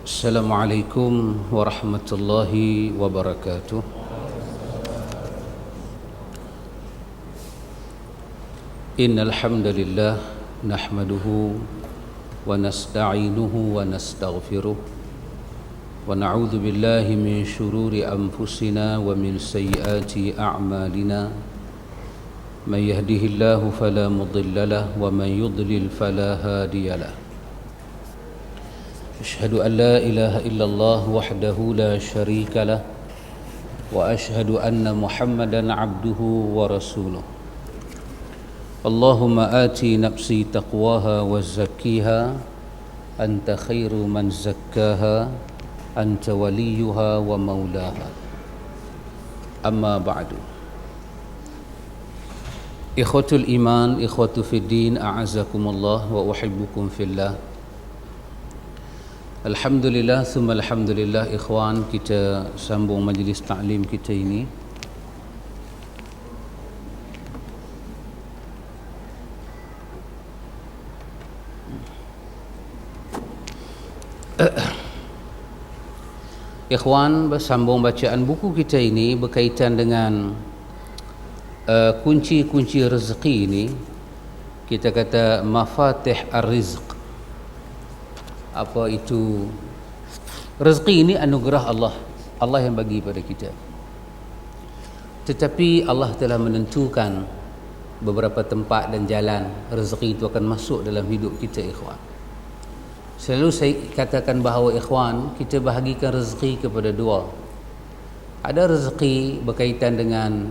Assalamualaikum warahmatullahi wabarakatuh. Innal hamdalillah nahmaduhu wa nasta'inuhu wa nastaghfiruh wa na'udzu billahi min shururi anfusina wa min sayyiati a'malina. May yahdihillahu fala mudilla lahu wa man yudlil fala hadiya lahu. أشهد أن لا إله إلا الله وحده لا شريك له وأشهد أن محمدا عبده ورسوله. اللهم آتي نفسي تقواها وزكيها أنت خير من زكاها أنت وليها ومولاها. أما بعد. إخوة الإيمان إخوة في الدين أعزكم الله وأحبكم في الله. Alhamdulillah, summa alhamdulillah ikhwan, kita sambung majlis ta'lim kita ini. Ikhwan, bersambung bacaan buku kita ini berkaitan dengan kunci-kunci rezeki ini. Kita kata mafatih ar-rizq. Apa itu rezeki? Ini anugerah Allah, Allah yang bagi pada kita. Tetapi Allah telah menentukan beberapa tempat dan jalan rezeki itu akan masuk dalam hidup kita, ikhwan. Selalu saya katakan bahawa ikhwan, kita bahagikan rezeki kepada dua. Ada rezeki berkaitan dengan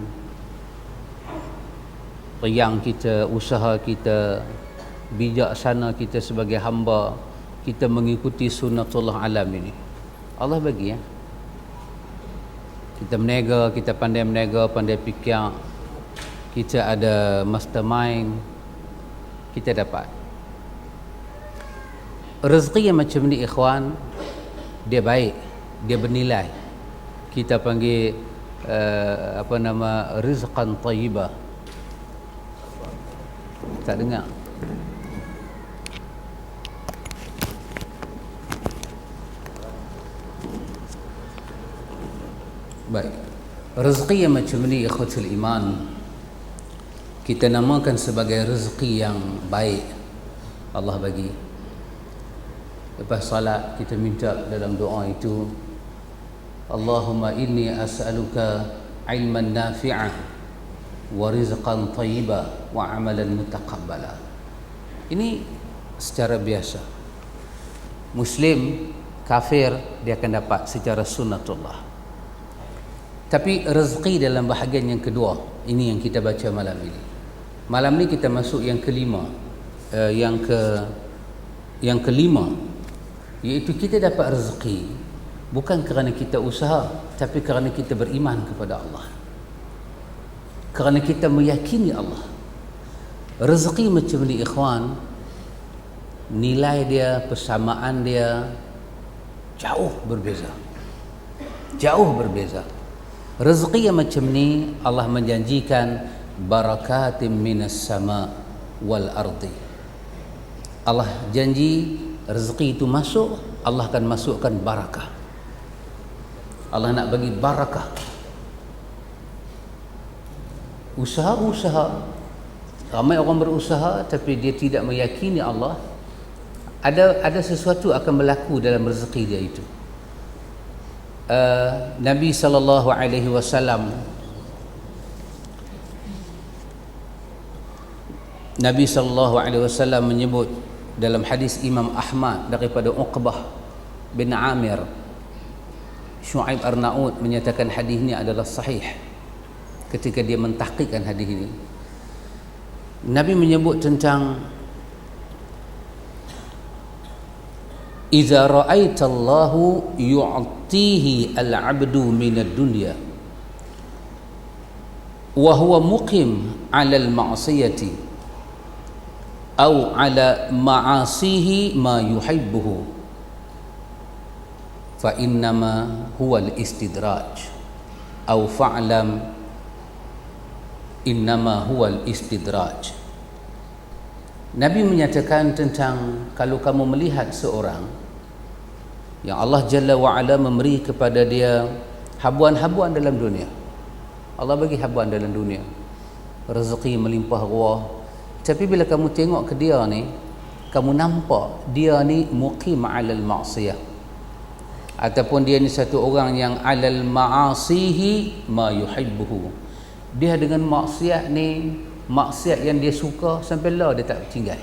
riang kita, usaha kita, bijaksana kita sebagai hamba, kita mengikuti sunnatullah alam ini. Allah bagi, ya. Kita menega, kita pandai menega, pandai fikir, kita ada mastermind, kita dapat. Rezeki yang macam ni, ikhwan, dia baik, dia bernilai. Kita panggil rizqan tayyibah. Tak dengar? Baik, rezeki yang macam ni, ikhwatul iman, kita namakan sebagai rezeki yang baik Allah bagi. Lepas salat kita minta dalam doa itu, Allahumma inni as'aluka ilman nafi'ah wa rizqan tayyiba wa amalan mutaqabbala. Ini secara biasa. Muslim, kafir, dia akan dapat secara sunnatullah. Tapi rezeki dalam bahagian yang kedua, ini yang kita baca malam ini. Malam ni kita masuk yang kelima, yang kelima, iaitu kita dapat rezeki bukan kerana kita usaha, tapi kerana kita beriman kepada Allah, kerana kita meyakini Allah. Rezeki macam ni, ikhwan, nilai dia, persamaan dia jauh berbeza, jauh berbeza. Rezeki yang macam ni Allah menjanjikan barakatim minas sama wal ardi. Allah janji rezeki itu masuk, Allah akan masukkan barakah. Allah nak bagi barakah. Usaha-usaha, ramai orang berusaha tapi dia tidak meyakini Allah. Ada sesuatu akan berlaku dalam rezeki dia itu. Nabi sallallahu alaihi wasallam menyebut dalam hadis Imam Ahmad daripada Uqbah bin Amir, Syuaib Arnaud menyatakan hadis ini adalah sahih. Ketika dia mentahqiqkan hadis ini, Nabi menyebut tentang Iza ra'aitallahu yu'tihi al-'abdu minad dunya wa huwa muqim 'ala al-ma'siyati aw 'ala ma'asihi ma yuhibbuhu fa innama huwa al-istidraj aw fa'lam innama huwa al-istidraj. Nabi menyatakan tentang kalau kamu melihat seorang yang Allah Jalla wa'ala memberi kepada dia habuan-habuan dalam dunia. Allah bagi habuan dalam dunia, rezeki melimpah ruah. Tapi bila kamu tengok ke dia ni, kamu nampak dia ni muqim alal ma'siyah, ataupun dia ni satu orang yang alal ma'asihi ma yuhibbuhu. Dia dengan maksiat ni, maksiat yang dia suka sampai lah dia tak tinggal.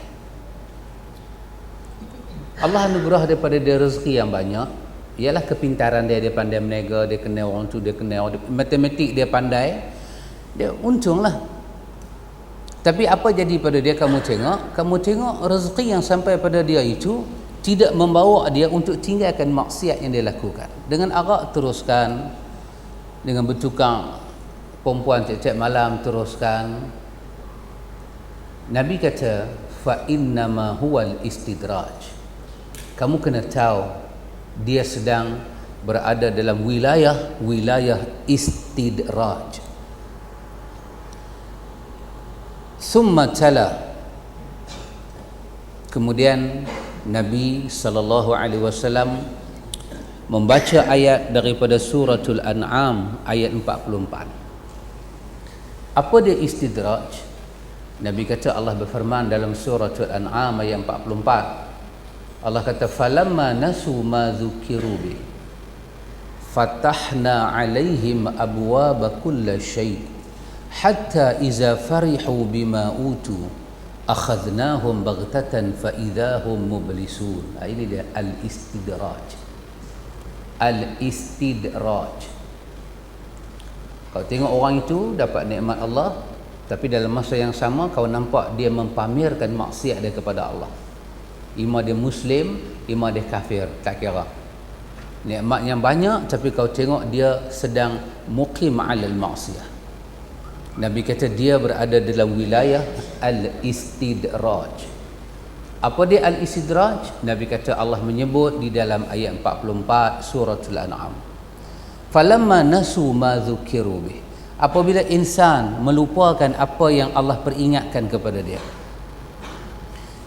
Allah anugerah daripada dia rezeki yang banyak, ialah kepintaran dia pandai menega, dia kenal orang tu, dia kenal matematik, dia pandai, dia untunglah. Tapi apa jadi pada dia? Kamu tengok rezeki yang sampai pada dia itu tidak membawa dia untuk tinggalkan maksiat yang dia lakukan. Dengan arak teruskan, dengan bertukang perempuan tiap-tiap malam teruskan. Nabi kata fa innama huwal istidraj. Kamu kena tahu dia sedang berada dalam wilayah istidraj. Summa tala, kemudian Nabi SAW membaca ayat daripada suratul An'am ayat 44. Apa dia istidraj? Nabi kata, Allah berfirman dalam suratul An'am ayat 44, Allah kata falamma nasu ma dzukiru bi fatahna alaihim abwaaba kulli syai' hatta iza farihu bima utu akhadnahum baghtatan fa idahum mublisun. Ini dia al-istidraj. Al-istidraj. Kau tengok orang itu dapat nikmat Allah, tapi dalam masa yang sama kau nampak dia mempamerkan maksiat dia kepada Allah. Ima dia Muslim, ima dia kafir, tak kira. Nikmat yang banyak, tapi kau tengok dia sedang muqim alal maksiat. Nabi kata dia berada dalam wilayah al-istidraj. Apa dia al-istidraj? Nabi kata Allah menyebut di dalam ayat 44 suratul An'am. Falamma nasu ma dzukiru bih. Apabila insan melupakan apa yang Allah peringatkan kepada dia.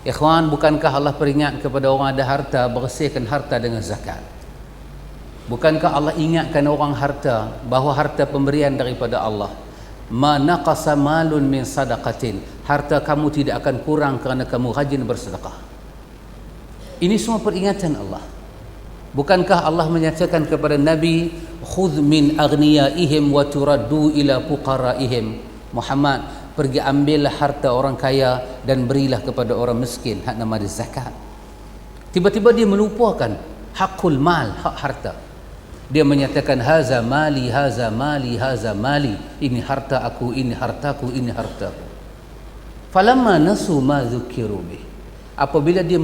Ikhwan, bukankah Allah peringat kepada orang ada harta, bersihkan harta dengan zakat? Bukankah Allah ingatkan orang harta bahawa harta pemberian daripada Allah? Ma naqasa malun min sadaqatin, harta kamu tidak akan kurang kerana kamu rajin bersedekah. Ini semua peringatan Allah. Bukankah Allah menyatakan kepada Nabi, khudh min aghniyaihim wa turaddu ila fuqaraihim, Muhammad, pergi ambillah harta orang kaya dan berilah kepada orang miskin, hak nama dia zakat. Tiba-tiba dia melupakan hakul mal, hak harta. Dia menyatakan haza mali, haza mali, haza mali. Ini harta aku, ini hartaku, ini hartaku. Falamma nasu ma dzukiru bih. Apabila dia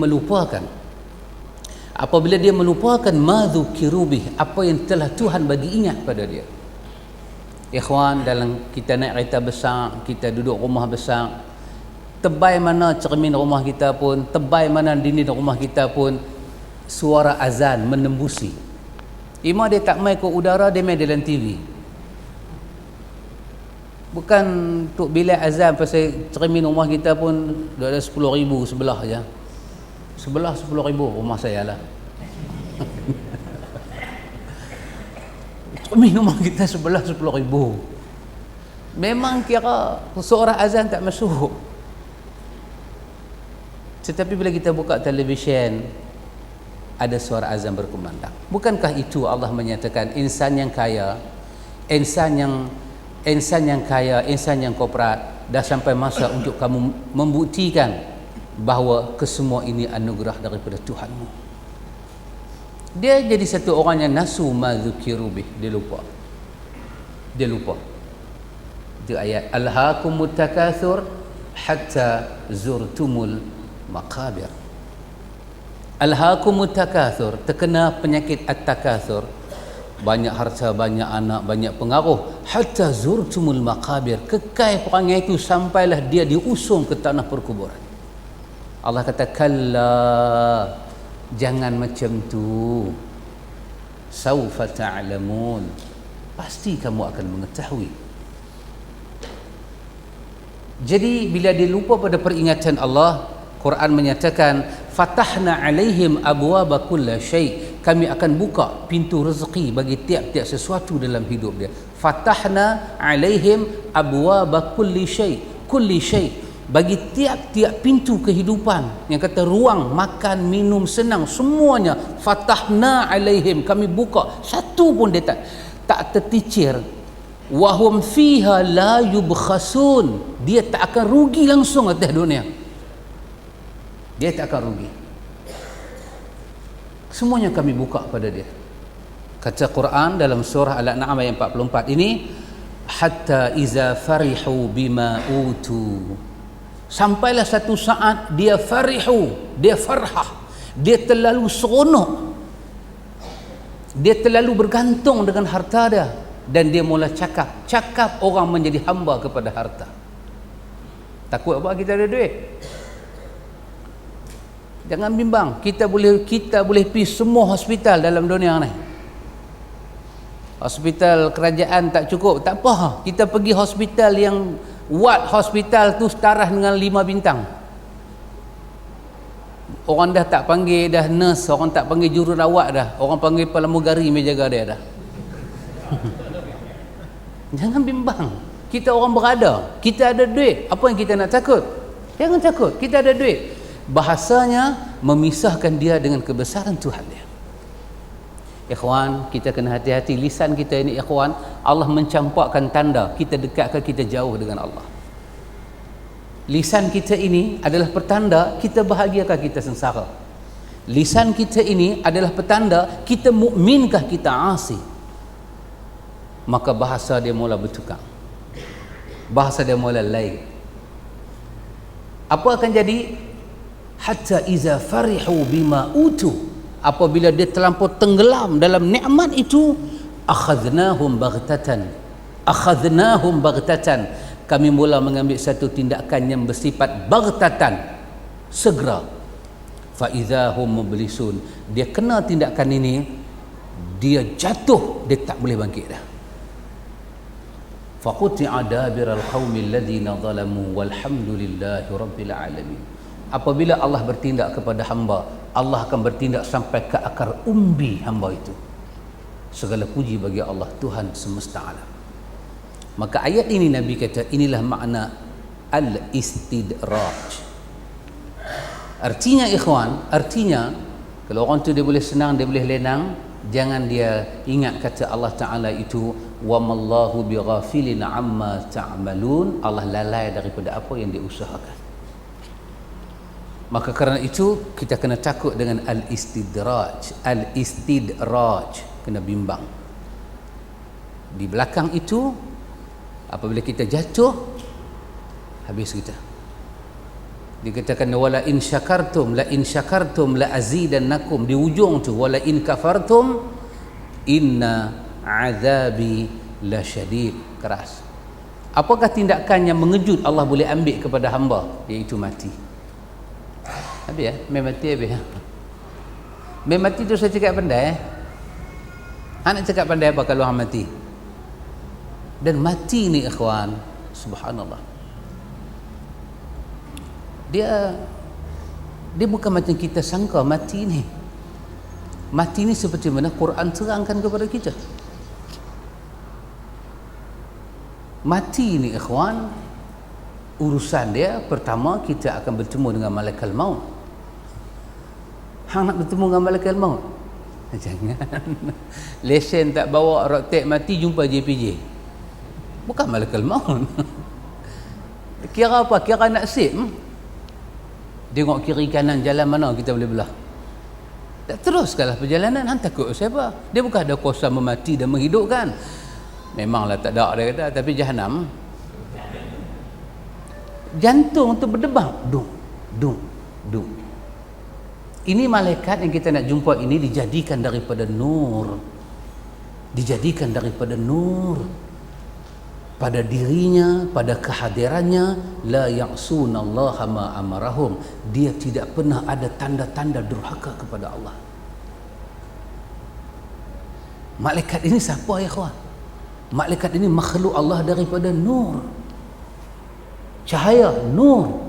melupakan ma dzukiru bih, apa yang telah Tuhan bagi ingat pada dia. Ikhwan, dalam kita naik kereta besar, kita duduk rumah besar, tebal mana cermin rumah kita pun, tebal mana dinding rumah kita pun, suara azan menembusi. Ima dia tak main ke udara, dia main dalam TV. Bukan untuk bilik azan, pasal cermin rumah kita pun ada 10,000 sebelah je. Sebelah 10,000 rumah saya lah. Cermin rumah kita sebelah 10,000. Memang kira suara azan tak masuk. Tetapi bila kita buka televisyen, ada suara azan berkumandang. Bukankah itu Allah menyatakan insan yang kaya, insan yang korporat, dah sampai masa untuk kamu membuktikan bahawa kesemua ini anugerah daripada Tuhanmu. Dia jadi satu orang yang nasu ma dzukiru bih, dia lupa. Itu ayat alhaakumut takatsur hatta zurtumul maqabir. Alhaakumut takatsur, terkena penyakit at-takatsur, banyak harta, banyak anak, banyak pengaruh, hatta zurtumul maqabir, kekal perangai itu sampailah dia diusung ke tanah perkuburan. Allah kata kalla, jangan macam tu, saufa ta'lamun, pasti kamu akan mengetahui. Jadi bila dia lupa pada peringatan Allah, Quran menyatakan fatahna alaihim abwaba kulli syai, kami akan buka pintu rezeki bagi tiap-tiap sesuatu dalam hidup dia. Fatahna alaihim abwaba kulli syai, bagi tiap-tiap pintu kehidupan, yang kata ruang makan minum senang semuanya, fatahna alaihim, kami buka, satu pun dia tak terticir. Wahum fiha la yubkhasun, dia tak akan rugi langsung atas dunia, dia tak akan rugi, semuanya kami buka pada dia. Kata Quran dalam surah Al-An'am ayat 44 ini, hatta iza farihu bima utu, sampailah satu saat dia farihu, dia farhah, dia terlalu seronok, dia terlalu bergantung dengan harta dia, dan dia mula cakap orang menjadi hamba kepada harta. Takut apa kita ada duit? Jangan bimbang, kita boleh pergi semua hospital dalam dunia ni. Hospital kerajaan tak cukup, tak apa, kita pergi hospital yang ward hospital tu setara dengan 5 bintang. Orang dah tak panggil dah nurse, orang tak panggil jururawat dah, orang panggil pramugari meja jaga dia dah. Jangan bimbang, kita orang berada, kita ada duit, apa yang kita nak takut? Jangan takut, kita ada duit. Bahasanya memisahkan dia dengan kebesaran Tuhan dia. Ikhwan, kita kena hati-hati lisan kita ini ikhwan. Allah mencampakkan tanda kita dekat ke kita jauh dengan Allah. Lisan kita ini adalah pertanda kita bahagiakah kita sengsara. Lisan kita ini adalah petanda kita mukminkah kita asi. Maka bahasa dia mula bertukar, bahasa dia mula lain. Apa akan jadi? Hatta iza farihu bima utu, apabila dia terlampau tenggelam dalam nikmat itu, akhadnahum baghtatan, kami mula mengambil satu tindakan yang bersifat baghtatan, segera. Fa idza hum mublisun, dia kena tindakan ini, dia jatuh, dia tak boleh bangkit dah. Faquti'a dabiral qaumil ladzina zalamu walhamdulillahi rabbil alamin. Apabila Allah bertindak kepada hamba, Allah akan bertindak sampai ke akar umbi hamba itu. Segala puji bagi Allah, Tuhan semesta alam. Maka ayat ini Nabi kata, inilah makna al-istidraj. Artinya ikhwan, artinya kalau orang tu dia boleh senang, dia boleh lenang, jangan dia ingat kata Allah Ta'ala itu wa mallahu bighafilin amma ta'malun, Allah lalai daripada apa yang dia usahakan. Maka kerana itu kita kena takut dengan al-istidraj, kena bimbang. Di belakang itu apabila kita jatuh, habis kita. Dikatakan wala in syakartum la azidannakum, di ujung tu wala in kafartum inna azabi lasyadid, keras. Apakah tindakan yang mengejut Allah boleh ambil kepada hamba? Iaitu mati. Habis ya, mati habis. Mati tu saya cakap pandai. Anak cakap pandai apa kalau orang mati? Dan mati ni ikhwan, subhanallah, dia bukan macam kita sangka. Mati ni seperti mana Quran terangkan kepada kita. Mati ni ikhwan, urusan dia pertama kita akan bertemu dengan malaikat maut. Hang nak bertemu dengan malaikat maut? Jangan. Lesen tak bawa, rotek mati, jumpa JPJ. Bukan malaikat maut. Kira apa? Kira nasib. Tengok kiri kanan jalan mana kita boleh belah. Tak teruskanlah perjalanan. Hang takut siapa? Dia bukan ada kuasa memati dan menghidupkan. Memanglah tak ada, dia kata. Tapi Jahannam, jantung tu berdebar, dung dung dung. Ini malaikat yang kita nak jumpa ini dijadikan daripada nur, pada dirinya, pada kehadirannya. La ya'sunallaha ma amarahum, dia tidak pernah ada tanda-tanda durhaka kepada Allah. Malaikat ini siapa ya kawan? Malaikat ini makhluk Allah daripada nur, cahaya, nur.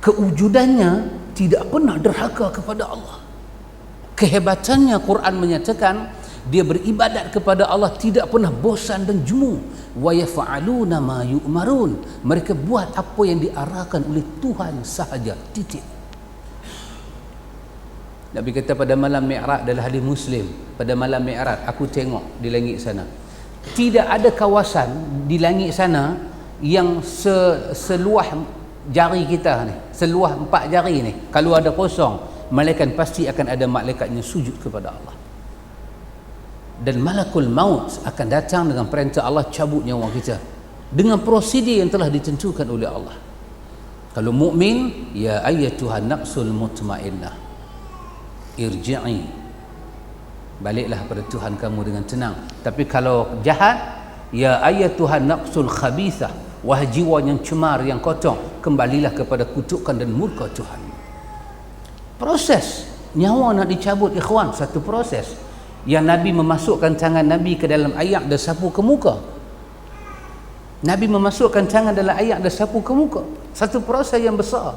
kewujudannya tidak pernah derhaka kepada Allah. Kehebatannya Quran menyatakan dia beribadat kepada Allah tidak pernah bosan dan jemu. Wa yaf'aluna ma yu'marun. Mereka buat apa yang diarahkan oleh Tuhan sahaja. Titik. Nabi kata pada malam Mi'raj dalam hadis Muslim, pada malam Mi'raj aku tengok di langit sana, tidak ada kawasan di langit sana yang seluah jari kita ni, seluah 4 jari ni, kalau ada kosong, malaikat pasti akan ada malaikatnya sujud kepada Allah. Dan malakul maut akan datang dengan perintah Allah cabut nyawa kita dengan prosedur yang telah ditentukan oleh Allah. Kalau mukmin, ya ayyatuhan nafsul mutmainnah, irji'i, baliklah pada Tuhan kamu dengan tenang. Tapi kalau jahat, ya ayyatuhan nafsul khabithah, wahai jiwa yang cemar, yang kotor, kembalilah kepada kutukan dan murka Tuhan. Proses nyawa nak dicabut, ikhwan, satu proses yang Nabi memasukkan tangan Nabi ke dalam air dan sapu ke muka. Nabi memasukkan tangan dalam air dan sapu ke muka. Satu proses yang besar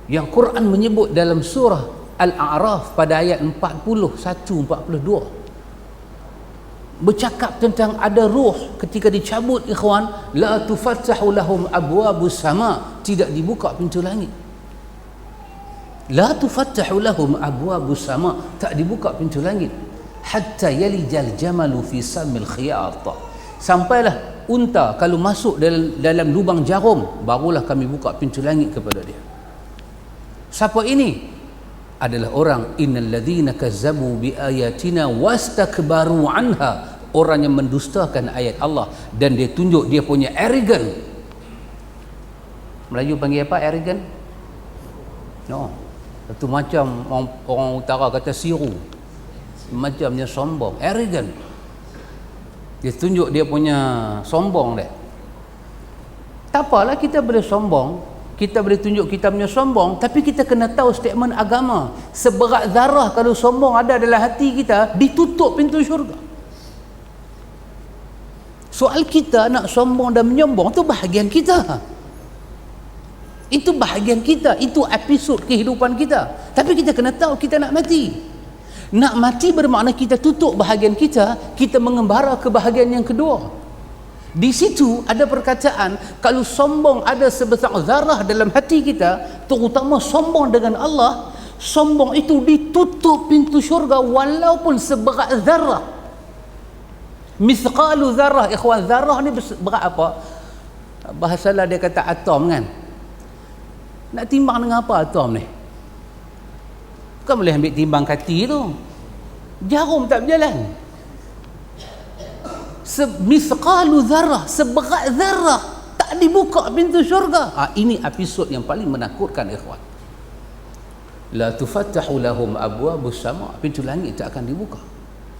yang Quran menyebut dalam surah Al-A'raf pada ayat 41-42, bercakap tentang ada ruh ketika dicabut, ikhwan, la tufattahu lahum abwabus sama, tidak dibuka pintu langit. La tufattahu lahum abwabus sama, tak dibuka pintu langit. Hatta yalijal jamalu fi samil khiyat, sampailah unta kalau masuk dalam lubang jarum, barulah kami buka pintu langit kepada dia. Siapa ini? Adalah orang innal ladzina kazzabu bi ayatina wastakbaru anha, orang yang mendustakan ayat Allah dan dia tunjuk dia punya arrogant. Melayu panggil apa arrogant? No. Itu macam orang utara kata siru, macamnya sombong, arrogant. Dia tunjuk dia punya sombong dia. Tak apalah kita boleh sombong, kita boleh tunjuk kita punya sombong, tapi kita kena tahu statement agama, seberat zarah kalau sombong ada dalam hati kita, ditutup pintu syurga. Soal kita nak sombong dan menyombong tu bahagian kita, itu bahagian kita, itu episod kehidupan kita. Tapi kita kena tahu kita nak mati. Nak mati bermakna kita tutup bahagian kita, kita mengembara ke bahagian yang kedua. Di situ ada perkataan, kalau sombong ada sebesar zarah dalam hati kita, terutama sombong dengan Allah, sombong itu ditutup pintu syurga walaupun seberat zarah. Misqalu zarah, ikhwan, zarah ni berat apa? Bahasalah dia kata atom kan. Nak timbang dengan apa atom ni? Bukan boleh ambil timbang kati tu. Jarum tak berjalan. Misqalu zarah, seberat zarah, tak dibuka pintu syurga. Ini episod yang paling menakutkan, ikhwan. La tufattahu lahum abwabus sama, pintu langit tak akan dibuka.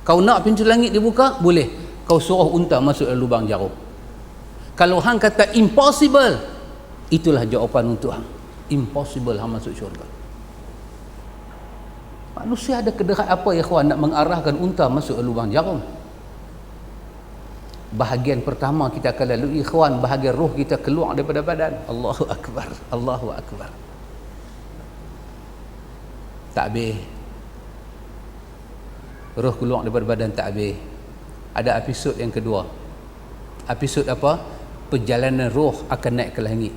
Kau nak pintu langit dibuka, boleh. Kau suruh unta masuk dalam lubang jarum. Kalau hang kata impossible, itulah jawapan untuk hang. Impossible hang masuk syurga. Manusia ada kederat apa, ikhwan, nak mengarahkan unta masuk ke lubang jarum? Bahagian pertama kita akan lalui, ikhwan, bahagian roh kita keluar daripada badan. Allahu Akbar, Allahu Akbar. Tak habis. Roh keluar daripada badan tak habis. Ada episod yang kedua. Episod apa? Perjalanan roh akan naik ke langit.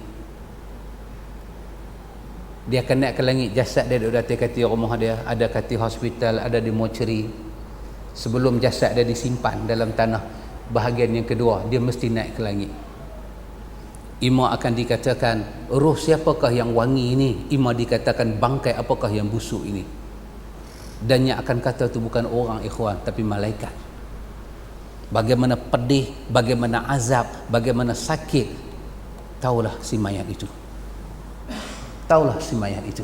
Dia akan naik ke langit, jasad dia duduk atas katil rumah dia, ada katil hospital, ada di mortuary. Sebelum jasad dia disimpan dalam tanah, bahagian yang kedua, dia mesti naik ke langit. Ima akan dikatakan, roh siapakah yang wangi ini? Ima dikatakan, bangkai apakah yang busuk ini? Dan yang akan kata itu bukan orang, ikhwan, tapi malaikat. Bagaimana pedih, bagaimana azab, bagaimana sakit, taulah si mayat itu. Taulah si mayat itu.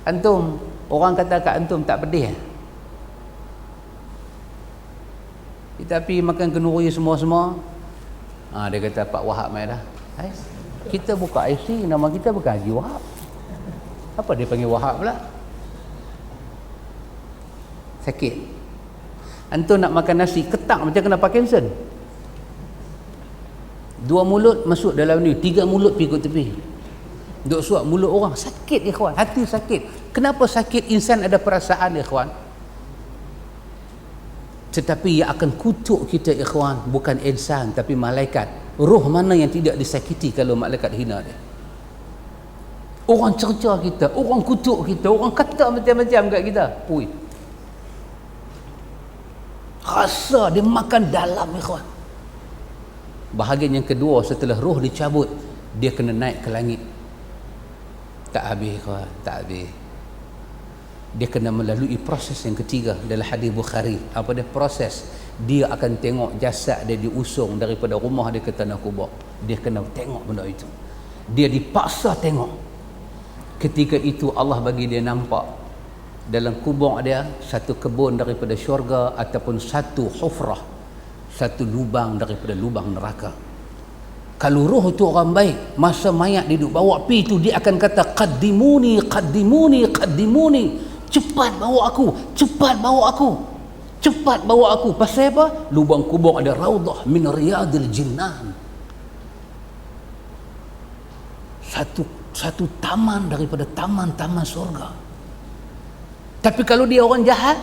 Antum, orang kata kat antum tak pedih. Kita pergi makan kenduri semua-semua. Dia kata Pak Wahab mai dah. Kita buka IC, nama kita bukan Haji Wahab. Apa dia panggil Wahab pula? Sakit. Antum nak makan nasi, ketak macam kena Parkinson. 2 mulut masuk dalam ni, 3 mulut pergi ke tepi. Duk suap mulut orang. Sakit ikhwan, hati sakit. Kenapa sakit? Insan ada perasaan ikhwan. Tetapi yang akan kutuk kita ikhwan bukan insan tapi malaikat. Roh mana yang tidak disakiti kalau malaikat hina dia? Orang cerca kita, orang kutuk kita, orang kata macam-macam kat kita. Ui. Rasa dia makan dalam ikhwan. Bahagian yang kedua, setelah roh dicabut, dia kena naik ke langit. Tak habis ikhwan, tak habis. Dia kena melalui proses yang ketiga dalam hadis Bukhari. Apa dia proses? Dia akan tengok jasad dia diusung daripada rumah dia ke tanah kubur. Dia kena tengok benda itu. Dia dipaksa tengok. Ketika itu Allah bagi dia nampak dalam kubur dia satu kebun daripada syurga ataupun satu hufrah, satu lubang daripada lubang neraka. Kalau roh tu orang baik, masa mayat dia duduk bawa pi tu, dia akan kata qaddimuni qaddimuni qaddimuni, cepat bawa aku, cepat bawa aku, cepat bawa aku. Pasal apa? Lubang kubur ada raudhah min riyadil jinnan, satu taman daripada taman-taman surga. Tapi kalau dia orang jahat,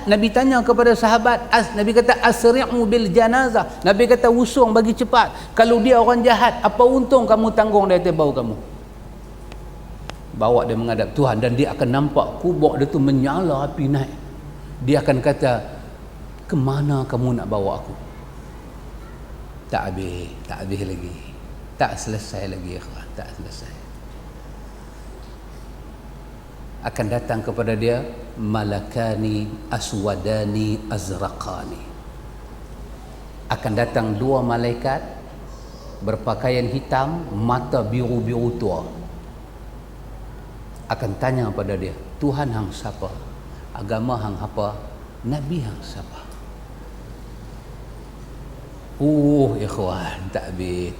Nabi tanya kepada sahabat, Nabi kata asri'u bil janazah, Nabi kata usung bagi cepat. Kalau dia orang jahat, apa untung kamu tanggung di atas bau kamu? Bawa dia menghadap Tuhan dan dia akan nampak kubur dia tu menyala api naik. Dia akan kata, ke mana kamu nak bawa aku? Tak habis lagi. Tak selesai lagi ikhwan, tak selesai. Akan datang kepada dia malakani aswadani azraqani. Akan datang dua malaikat berpakaian hitam, mata biru-biru tua. Akan tanya pada dia, Tuhan hang siapa? Agama hang apa? Nabi hang siapa? Ikhwan, tak habis.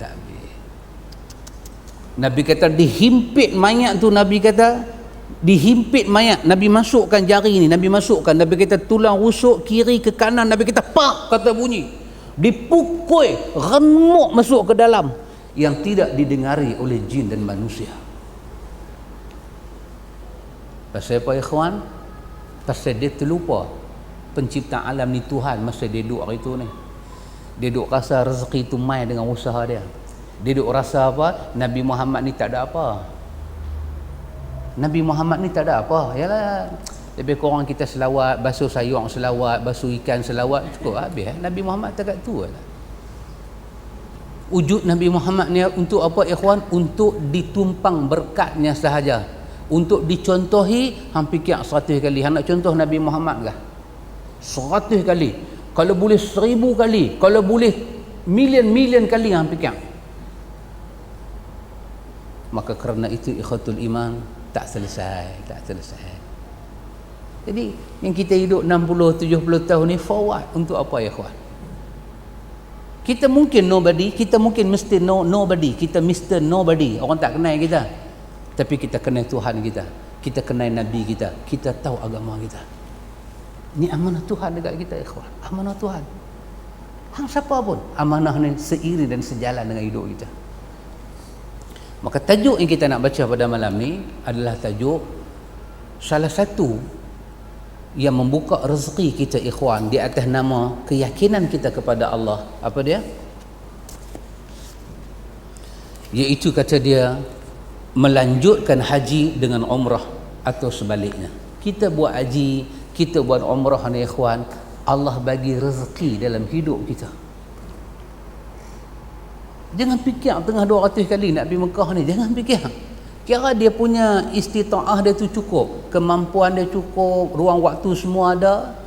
Nabi kata dihimpit mayat tu, Nabi kata dihimpit mayat, Nabi masukkan jari ni, Nabi kata tulang rusuk kiri ke kanan, Nabi kata pak, kata bunyi, dipukul, remuk masuk ke dalam, yang tidak didengari oleh jin dan manusia. Pasal apa ikhwan? Pasal dia terlupa pencipta alam ni Tuhan masa dia duduk hari tu ni. Dia duduk rasa rezeki tu mai dengan usaha dia. Dia duduk rasa apa? Nabi Muhammad ni tak ada apa. Yalah, lebih kurang kita selawat, basuh sayur selawat, basuh ikan selawat, cukup habis. Nabi Muhammad tak kat tu lah. Wujud Nabi Muhammad ni untuk apa ikhwan? Untuk ditumpang berkatnya sahaja. Untuk dicontohi, hampir 100 kali. Hang nak contoh Nabi Muhammad kah? 100 kali. Kalau boleh 1000 kali, kalau boleh million kali hampir kiam. Maka kerana itu ikhwatul iman tak selesai. Jadi yang kita hidup 60-70 tahun ni forward untuk apa ya ikhwan? Kita mungkin nobody, kita mungkin mesti nobody, kita Mr. Nobody, orang tak kenal kita. Tapi kita kenal Tuhan kita, kita kenal Nabi kita, kita tahu agama kita. Ini amanah Tuhan dekat kita ikhwan, amanah Tuhan. Hang siapa pun, amanah ni seiring dan sejalan dengan hidup kita. Maka tajuk yang kita nak baca pada malam ni adalah tajuk salah satu yang membuka rezeki kita ikhwan di atas nama keyakinan kita kepada Allah. Apa dia? Iaitu kata dia melanjutkan haji dengan umrah atau sebaliknya. Kita buat haji, kita buat umrah ni ikhwan, Allah bagi rezeki dalam hidup kita. Jangan fikir tengah 200 kali nak pergi Mekah ni, jangan fikir. Kira dia punya istita'ah dia tu cukup, kemampuan dia cukup, ruang waktu semua ada.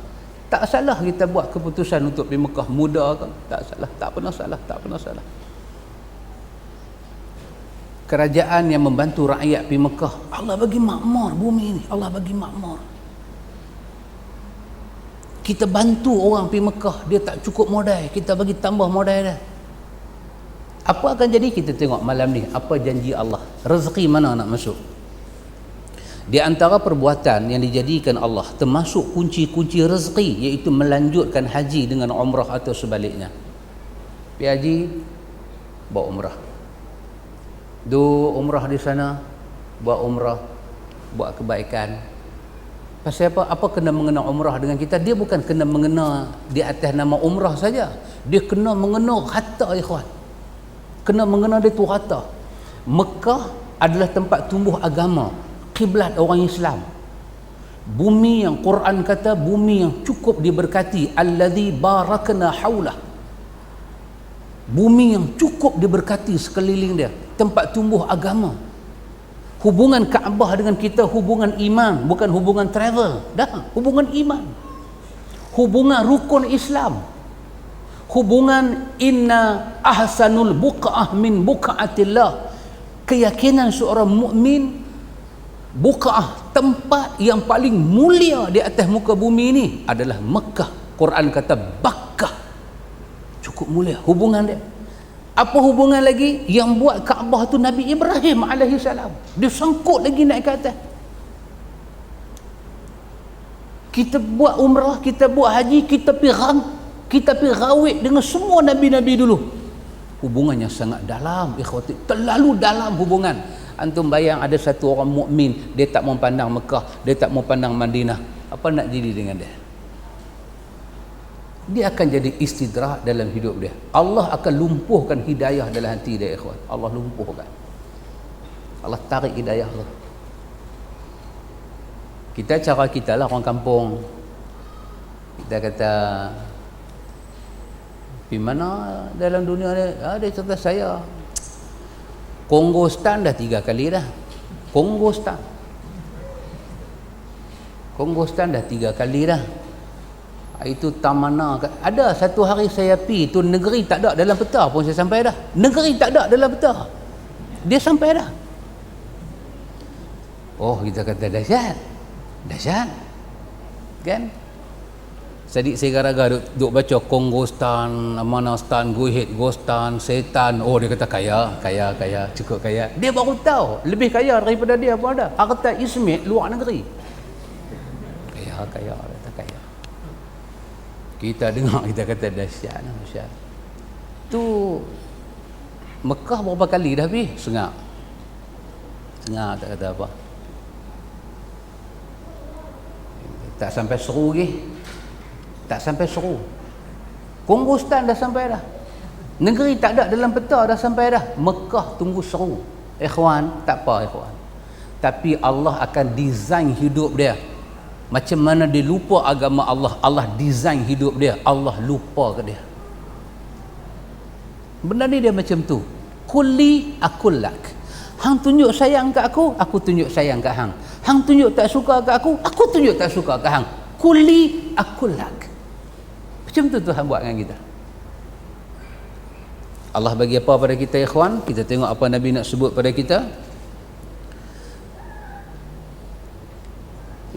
Tak salah kita buat keputusan untuk pergi Mekah, muda ke? Tak salah, tak pernah salah. Kerajaan yang membantu rakyat pergi Mekah, Allah bagi makmur bumi ni, Allah bagi makmur. Kita bantu orang pergi Mekah, dia tak cukup modal, kita bagi tambah modal dia. Apa akan jadi? Kita tengok malam ni apa janji Allah, rezeki mana nak masuk. Di antara perbuatan yang dijadikan Allah termasuk kunci-kunci rezeki, iaitu melanjutkan haji dengan umrah atau sebaliknya. Pergi haji, bawa umrah. umrah di sana, buat umrah, buat kebaikan. Pasal apa? Apa kena mengena umrah dengan kita? Dia bukan kena mengena di atas nama umrah saja. Dia kena mengena rata, ikhwan. Kena mengena dia tu rata. Mekah adalah tempat tumbuh agama, kiblat orang Islam. Bumi yang Quran kata bumi yang cukup diberkati, allazi barakna haulah. Bumi yang cukup diberkati sekeliling dia, tempat tumbuh agama. Hubungan Kaabah dengan kita hubungan iman, bukan hubungan travel. Dah, hubungan iman. Hubungan rukun Islam. Hubungan inna ahsanul buqa'ah min buqa'atillah. Keyakinan seorang mukmin, buqa'ah, tempat yang paling mulia di atas muka bumi ini adalah Mekah. Quran kata Bakkah. Cukup mulia hubungan dia. Apa hubungan lagi? Yang buat Kaabah tu Nabi Ibrahim alaihi salam. Dia sangkut lagi naik ke atas. Kita buat umrah, kita buat haji, kita pergi rawit dengan semua nabi-nabi dulu. Hubungannya sangat dalam, ikhwati, terlalu dalam hubungan. Antum bayang ada satu orang mukmin, dia tak mau pandang Mekah, dia tak mau pandang Madinah. Apa nak jadi dengan dia? Dia akan jadi istidrak dalam hidup dia. Allah akan lumpuhkan hidayah dalam hati dia, ikhwan. Allah lumpuhkan. Allah tarik hidayah tu. Cara kita lah orang kampung. Kita kata, di mana dalam dunia ni? Dia cerita saya. Kongostan dah 3 kali dah. Kongostan dah 3 kali dah. Itu tamana. Ada satu hari saya pergi tu, negeri tak ada dalam peta pun saya sampai dah. Negeri tak ada dalam peta, dia sampai dah. Oh, kita kata dahsyat kan. Tadi saya gara-gara duk baca Kongostan, Amanastan, Gostan, Setan. Oh, dia kata kaya, cukup kaya. Dia baru tahu lebih kaya daripada dia pun ada. Harta Ismet luar negeri. Kaya. Kita dengar, kita kata dahsyat. Tu Mekah berapa kali dah pergi? Sengak tak kata apa. Tak sampai seru lagi. Tak sampai seru. Kongostan dah sampai dah. Negeri tak ada dalam peta dah sampai dah. Mekah tunggu seru. Ikhwan, tak apa ikhwan. Tapi Allah akan design hidup dia. Macam mana dia lupa agama Allah, Allah design hidup dia, Allah lupa ke dia. Benda ni dia macam tu. Kulli akullak. Hang tunjuk sayang kat aku tunjuk sayang kat hang. Hang tunjuk tak suka kat aku tunjuk tak suka kat hang. Kulli akullak. Macam tu Tuhan buat dengan kita. Allah bagi apa pada kita, ikhwan? Kita tengok apa Nabi nak sebut pada kita.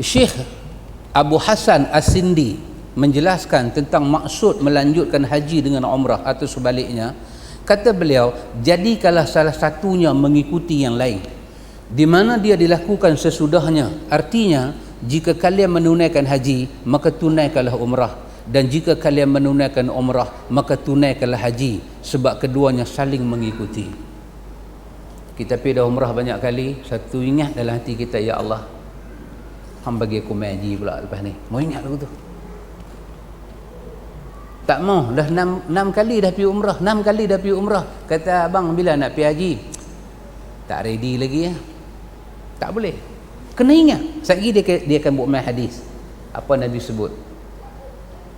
Syekh Abu Hasan As-Sindi menjelaskan tentang maksud melanjutkan haji dengan umrah atau sebaliknya. Kata beliau, jadikanlah salah satunya mengikuti yang lain, di mana dia dilakukan sesudahnya. Artinya, jika kalian menunaikan haji, maka tunaikanlah umrah, dan jika kalian menunaikan umrah, maka tunaikanlah haji, sebab keduanya saling mengikuti. Kita pergi dah umrah banyak kali, satu ingat dalam hati kita, ya Allah, hang bagi aku haji pula lepas ni. Mau ingat lagu tu? Tak mau, dah 6 kali dah pergi umrah, 6 kali dah pergi umrah. Kata abang, bila nak pergi haji? Tak ready lagi ya. Tak boleh. Kena ingat. Sekali dia akan buat main hadis. Apa Nabi sebut?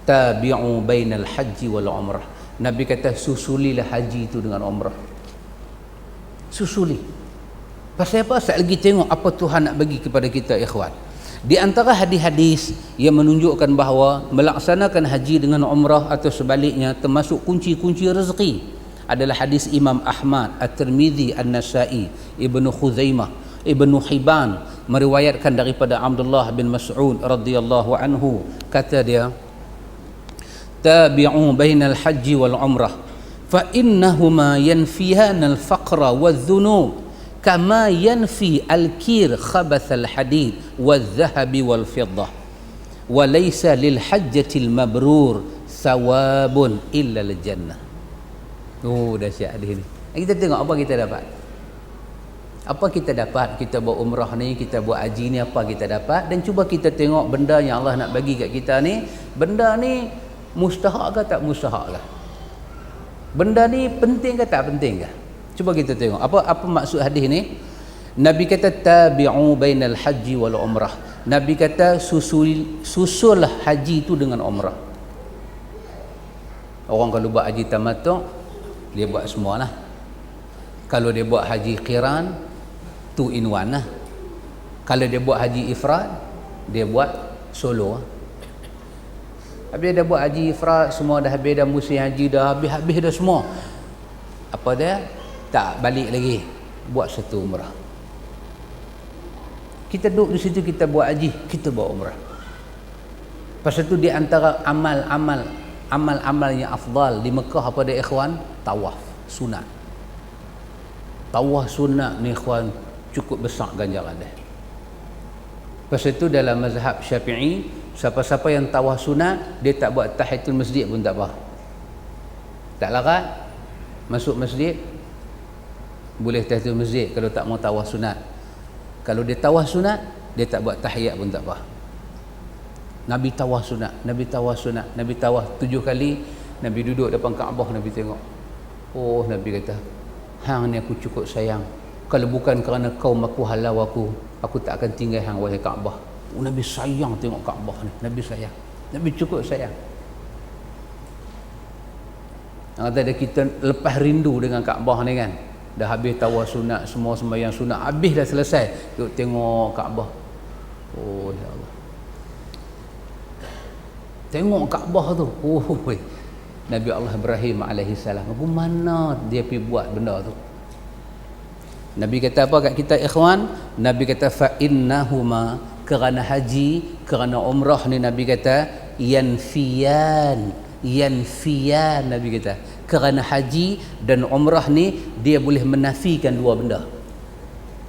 Tabi'u bainal haji wal umrah. Nabi kata susulilah haji itu dengan umrah. Susuli. Pasal apa? Sekali lagi tengok apa Tuhan nak bagi kepada kita, ikhwan. Di antara hadis-hadis yang menunjukkan bahawa melaksanakan haji dengan umrah atau sebaliknya termasuk kunci-kunci rezeki adalah hadis Imam Ahmad, At-Tirmizi, An-Nasa'i, Ibnu Khuzaimah, Ibnu Hibban meriwayatkan daripada Abdullah bin Mas'ud radhiyallahu anhu. Kata dia, tabi'u bainal haji wal umrah fa innahuma yanfihan al-faqra wadh-dhunub kama yanfi al-kir khabath al-hadid wal-dhahabi wal-fiddah wa laysa lil hajjatil mabrur thawabun illa al-jannah. Oh, dahsyat hadis ni. Kita tengok apa kita dapat. Apa kita dapat? Kita buat umrah ni, kita buat haji ni, apa kita dapat? Dan cuba kita tengok benda yang Allah nak bagi kat kita ni, benda ni mustahak ke tak mustahak ke? Benda ni penting ke tak penting ke? Cuba kita tengok. Apa maksud hadis ni? Nabi kata tabi'u bainal haji wal umrah. Nabi kata susul haji tu dengan umrah. Orang kalau buat haji tamattu', dia buat semualah. Kalau dia buat haji qiran, 2 in 1 lah. Kalau dia buat haji ifrad, dia buat solo. Habis dah buat haji ifrad, semua dah habis, dah musim haji dah habis dah semua. Apa dia? Tak balik lagi, buat satu umrah. Kita duduk di situ, kita buat haji, kita buat umrah. Pasal tu di antara amal-amal yang afdal di Mekah apa dia ikhwan? Tawaf sunat. Tawaf sunat ni ikhwan cukup besar ganjaran dia. Pasal tu dalam mazhab Syafi'i, siapa-siapa yang tawaf sunat, dia tak buat tahiyatul masjid pun tak apa. Tak larat masuk masjid, boleh tahiyatul masjid kalau tak mau tawaf sunat. Kalau dia tawaf sunat, dia tak buat tahiyat pun tak apa. Nabi tawaf sunat, Nabi tawaf sunat, Nabi tawaf 7 kali, Nabi duduk depan Kaabah, Nabi tengok. Oh, Nabi kata, hang ni aku cukup sayang. Kalau bukan kerana kaum aku halau aku tak akan tinggal hang wahai Kaabah. Oh, Nabi sayang tengok Kaabah ni, Nabi sayang. Nabi cukup sayang. Kata dia, kita lepas rindu dengan Kaabah ni kan, dah habis tawaf sunat, semua sembahyang sunat, habis dah selesai, duduk tengok Kaabah. Oh ya Allah, tengok Kaabah tu. Oh, Nabi Allah Ibrahim alaihi salam, bagaimana dia pergi buat benda tu? Nabi kata apa kat kita ikhwan? Nabi kata fa innahuma, kerana haji, kerana umrah ni Nabi kata yanfiyan. Nabi kata kerana haji dan umrah ni dia boleh menafikan 2 benda.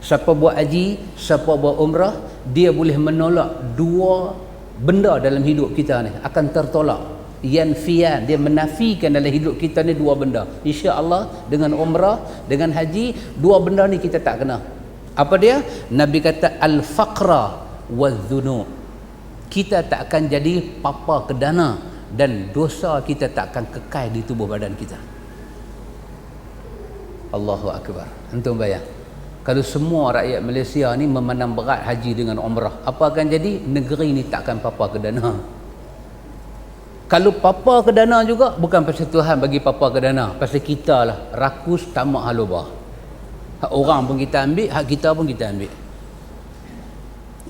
Siapa buat haji, siapa buat umrah, dia boleh menolak 2 benda dalam hidup kita ni, akan tertolak. Yanfiyan, dia menafikan dalam hidup kita ni 2 benda. Insya-Allah dengan umrah, dengan haji, 2 benda ni kita tak kena. Apa dia? Nabi kata al-faqra waz-dzunub. Kita tak akan jadi papa kedana dan dosa kita tak akan kekal di tubuh badan kita. Allahu akbar. Antum bayang, kalau semua rakyat Malaysia ni memandang berat haji dengan umrah, apa akan jadi? Negeri ni takkan papa kedana. Kalau papa ke dana juga, bukan pasal Tuhan bagi papa ke dana, pasal kita lah rakus tamak halubah. Hak orang pun kita ambil, hak kita pun kita ambil.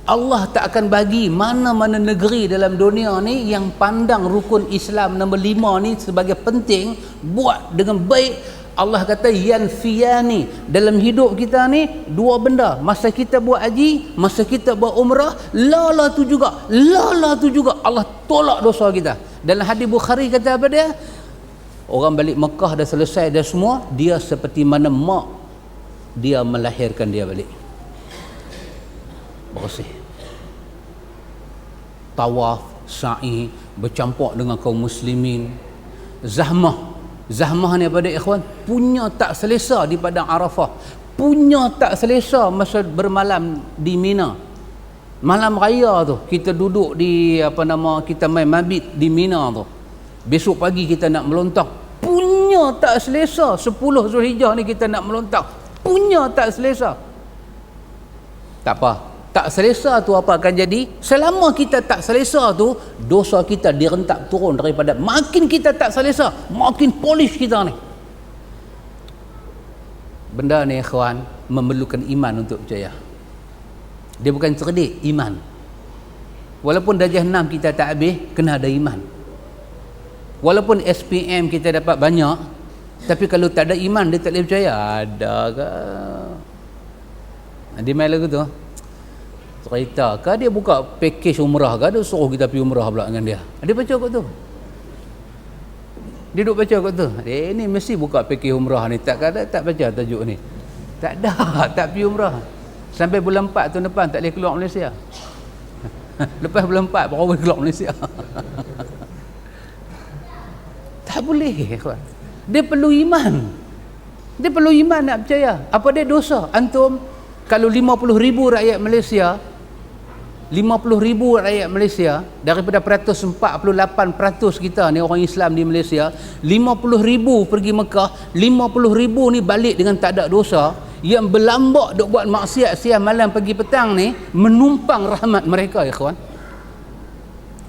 Allah tak akan bagi mana-mana negeri dalam dunia ni yang pandang rukun Islam nombor 5 ni sebagai penting, buat dengan baik. Allah kata yanfiyani, dalam hidup kita ni 2 benda. Masa kita buat haji, masa kita buat umrah, lala tu juga Allah tolak dosa kita. Dalam hadis Bukhari kata apa dia? Orang balik Mekah dah selesai dah semua, dia seperti mana mak dia melahirkan dia balik. Bersih. Tawaf, sa'i, bercampur dengan kaum muslimin. Zahmah ni apa dia ikhwan? Punya tak selesa di padang Arafah. Punya tak selesa masa bermalam di Mina. Malam raya tu kita duduk di kita main mabit di Mina tu. Besok pagi kita nak melontak. Punya tak selesa 10 Zulhijjah ni kita nak melontak. Punya tak selesa. Tak apa. Tak selesa tu apa akan jadi? Selama kita tak selesa tu, dosa kita direntak turun daripada makin kita tak selesa, makin polish kita ni. Benda ni ikhwan memerlukan iman untuk percaya. Dia bukan cerdik, iman. Walaupun darjah 6 kita tak habis, kena ada iman. Walaupun SPM kita dapat banyak, tapi kalau tak ada iman, dia tak boleh percaya. Ada ke? Dia main lagu tu. Cerita ke dia buka package umrah ke, dia suruh kita pergi umrah pula dengan dia. Dia baca kot tu. Dia duduk baca kot tu. Dia ni mesti buka package umrah ni. Tak baca tajuk ni. Tak ada, tak pergi umrah. Sampai bulan 4 tahun depan tak boleh keluar Malaysia. Lepas bulan 4 baru boleh keluar Malaysia. Tak boleh. Dia perlu iman. Dia perlu iman nak percaya. Apa dia dosa? Antum Kalau 50,000 rakyat Malaysia, 50,000 rakyat Malaysia, daripada peratus 48% kita ni orang Islam di Malaysia, 50,000 pergi Mekah, 50,000 ni balik dengan tak ada dosa, yang berlambak duk buat maksiat siang malam pagi petang ni menumpang rahmat mereka, ya kawan.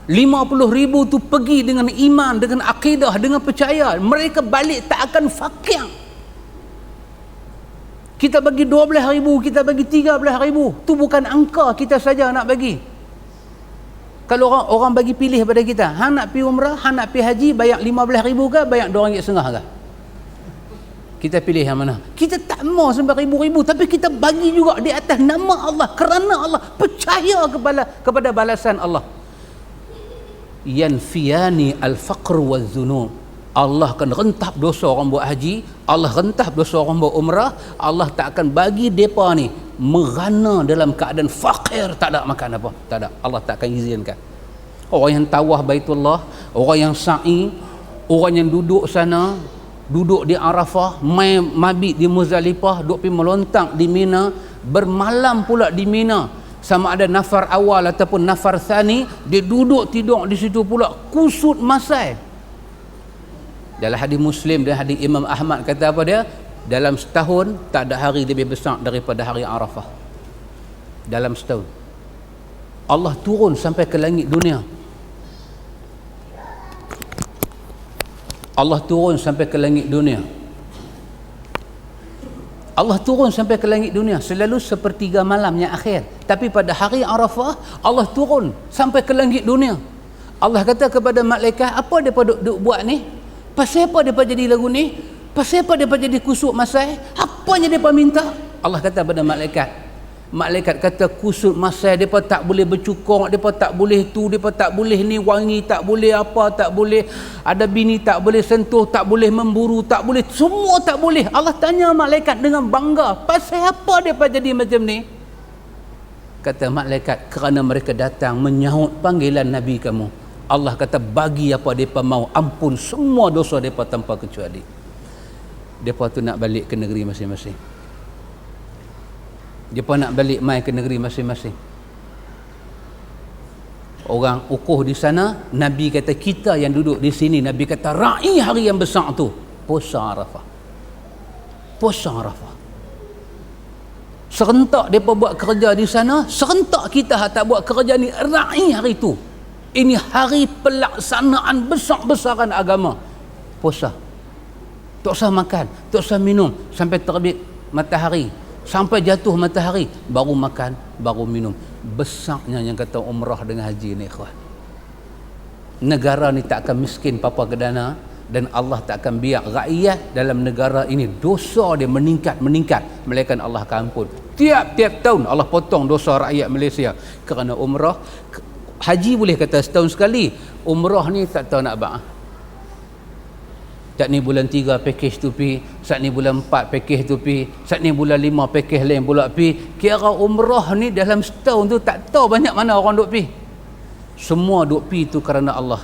50,000 tu pergi dengan iman, dengan akidah, dengan percaya, mereka balik tak akan fakir. Kita bagi 12,000, kita bagi 13,000, tu bukan angka kita saja nak bagi. Kalau orang bagi pilih pada kita, hang nak pergi umrah, hang nak pergi haji, bayar 15,000 ke bayar RM2.5 ke? Kita pilih yang mana? Kita tak mau sampai ribu-ribu, tapi kita bagi juga di atas nama Allah, kerana Allah, percaya kepada balasan Allah. Yanfiyani al-faqr wal-dhunub. Allah akan rentap dosa orang buat haji, Allah rentap dosa orang buat umrah, Allah tak akan bagi mereka ni merana dalam keadaan fakir, tak ada makan apa, tak ada, Allah tak akan izinkan. Orang yang tawaf Baitullah, orang yang sa'i, orang yang duduk sana, duduk di Arafah, mai mabit di Muzdalifah, duduk pergi melontang di Mina, bermalam pula di Mina, sama ada nafar awal ataupun nafar thani, dia duduk tidur di situ pula, kusut masai. Dalam hadis Muslim dan hadis Imam Ahmad kata apa dia? Dalam setahun tak ada hari lebih besar daripada hari Arafah. Dalam setahun Allah turun sampai ke langit dunia. Allah turun sampai ke langit dunia. Allah turun sampai ke langit dunia selalu sepertiga malam yang akhir. Tapi pada hari Arafah Allah turun sampai ke langit dunia. Allah kata kepada malaikat, apa depa duk buat ni? Pasal apa depa jadi lagu ni? Pasal apa depa jadi kusut masai? Apanya depa minta? Allah kata pada malaikat. Malaikat kata kusut masai depa tak boleh bercukong, depa tak boleh tu, depa tak boleh ni wangi, tak boleh apa, tak boleh ada bini, tak boleh sentuh, tak boleh memburu, tak boleh, semua tak boleh. Allah tanya malaikat dengan bangga, pasal apa depa jadi macam ni? Kata malaikat, kerana mereka datang menyahut panggilan Nabi kamu. Allah kata bagi apa mereka mau, ampun semua dosa mereka tanpa kecuali. Mereka tu nak balik ke negeri masing-masing. Mereka nak balik mai ke negeri masing-masing. Orang ukuh di sana, Nabi kata kita yang duduk di sini, Nabi kata ra'i hari yang besar tu, puasa Arafah. Puasa Arafah. Serentak mereka buat kerja di sana, serentak kita tak buat kerja ni, ra'i hari tu. Ini hari pelaksanaan besar-besaran agama. Puasa. Tak usah makan, tak usah minum sampai terbit matahari, sampai jatuh matahari baru makan, baru minum. Besarnya yang kata umrah dengan haji ni, ikhwan. Negara ni tak akan miskin papa kedana, dan Allah tak akan biar rakyat dalam negara ini dosa dia meningkat melainkan Allah akan ampun. Tiap-tiap tahun Allah potong dosa rakyat Malaysia kerana umrah. Haji boleh kata setahun sekali, umrah ni tak tahu nak buat. Tak ni bulan 3 package tu pi, saat ni bulan 4 package tu pi, saat ni bulan 5 package lain pula pi. Kira umrah ni dalam setahun tu tak tahu banyak mana orang duk pi. Semua duk pi tu kerana Allah.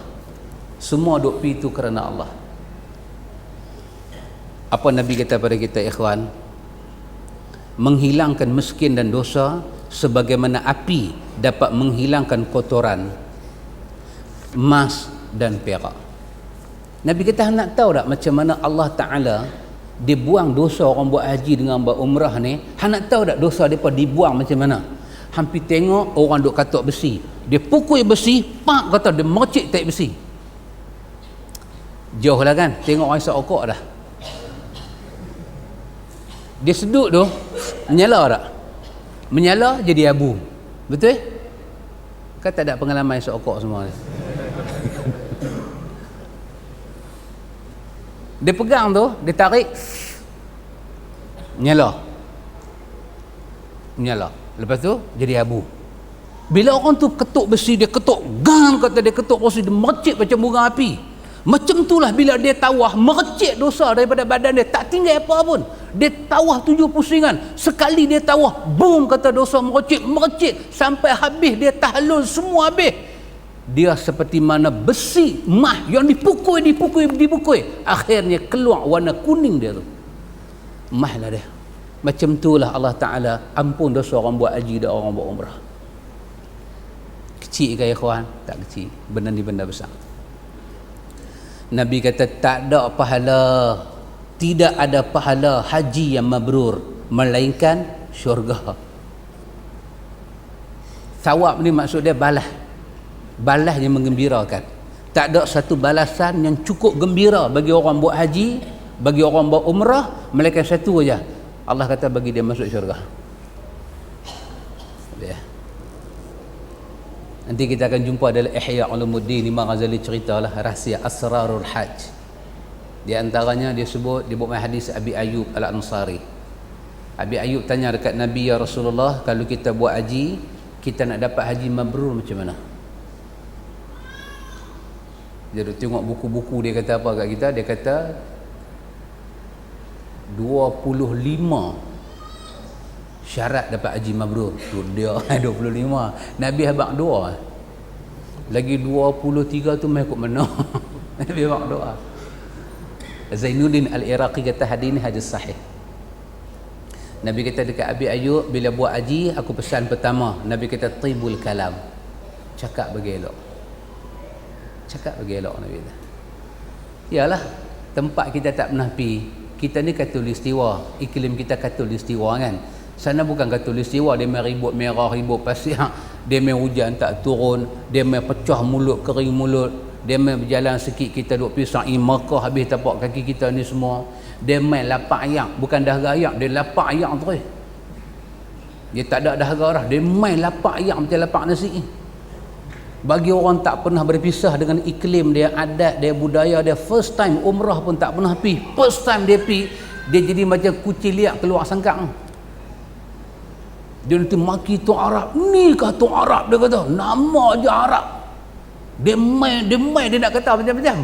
Semua duk pi tu kerana Allah. Apa Nabi kata pada kita, ikhwan? Menghilangkan miskin dan dosa sebagaimana api dapat menghilangkan kotoran emas dan perak. Nabi kata, nak tahu tak macam mana Allah Ta'ala dia buang dosa orang buat haji dengan buat umrah ni? Nak tahu tak dosa mereka dibuang macam mana? Hampir tengok orang duk katuk besi, dia pukul besi, pak kata dia mercik taik besi. Jauh lah kan, tengok orang isap okok dah, dia sedut tu menyala tak? Menyala jadi abu. Betul? Kan tak ada pengalaman isap okok semua ni. Dia pegang tu, dia tarik, menyala. Lepas tu jadi abu. Bila orang tu ketuk besi, dia ketuk gam, kata dia ketuk besi, dia mercik macam bunga api. Macam itulah bila dia tawaf, mercik dosa daripada badan dia, tak tinggal apa pun. Dia tawaf 7 pusingan, sekali dia tawaf, boom, kata dosa mercik sampai habis, dia tahlul semua habis. Dia seperti mana besi mah yang dipukul, akhirnya keluar warna kuning dia tu. Mah lah dia. Macam itulah Allah Ta'ala ampun dosa orang buat haji dan orang buat umrah. Kecil ke ikhwan? Tak kecil. Benda ni benda besar. Nabi kata tak ada pahala, tidak ada pahala haji yang mabrur melainkan syurga. Thawab ni maksud dia balas. Balas yang menggembirakan. Tak ada satu balasan yang cukup gembira bagi orang buat haji, bagi orang buat umrah, melainkan satu aja. Allah kata bagi dia masuk syurga. Ya. Nanti kita akan jumpa dalam Ihya Ulumuddin, Imam Ghazali ceritalah rahsia asrarul hajj. Di antaranya dia sebut, dia buat hadis Abi Ayyub Al-Ansari. Abi Ayyub tanya dekat Nabi, ya Rasulullah, kalau kita buat haji, kita nak dapat haji mabrur macam mana? Dia tengok buku-buku, dia kata apa kat kita? Dia kata 25 syarat dapat haji mabrur. Tu dia 25. Nabi habaq doa. Lagi 23 tu mai kok mana? Nabi habaq doa. Zainuddin Al-Iraqi kata hadis ni hadis sahih. Nabi kata dekat Abi Ayyub, bila buat haji aku pesan pertama, Nabi kata tibul kalam. Cakap bagi elok. Cakap bagi elok Nabi kata. Yalah, tempat kita tak pernah pergi. Kita ni khatulistiwa, iklim kita khatulistiwa kan. Sana bukan khatulistiwa, dia main ribut merah, ribut pasir, dia main hujan tak turun, dia main pecah mulut, kering mulut, dia main berjalan sikit kita duk pisang Makkah habis tapak kaki kita ni semua. Dia main lapak ayak, bukan dahaga ayak, dia lapak ayak terus. Dia tak ada dahaga dah, dia main lapak ayak macam lapak nasi. Bagi orang tak pernah berpisah dengan iklim dia, adat dia, budaya dia, first time umrah pun tak pernah pi, first time dia pi, dia jadi macam kucing liak keluar sangkang. Dia nanti maki tu Arab, ni kah tu Arab, dia kata nama je Arab. Dia main dia nak kata macam-macam.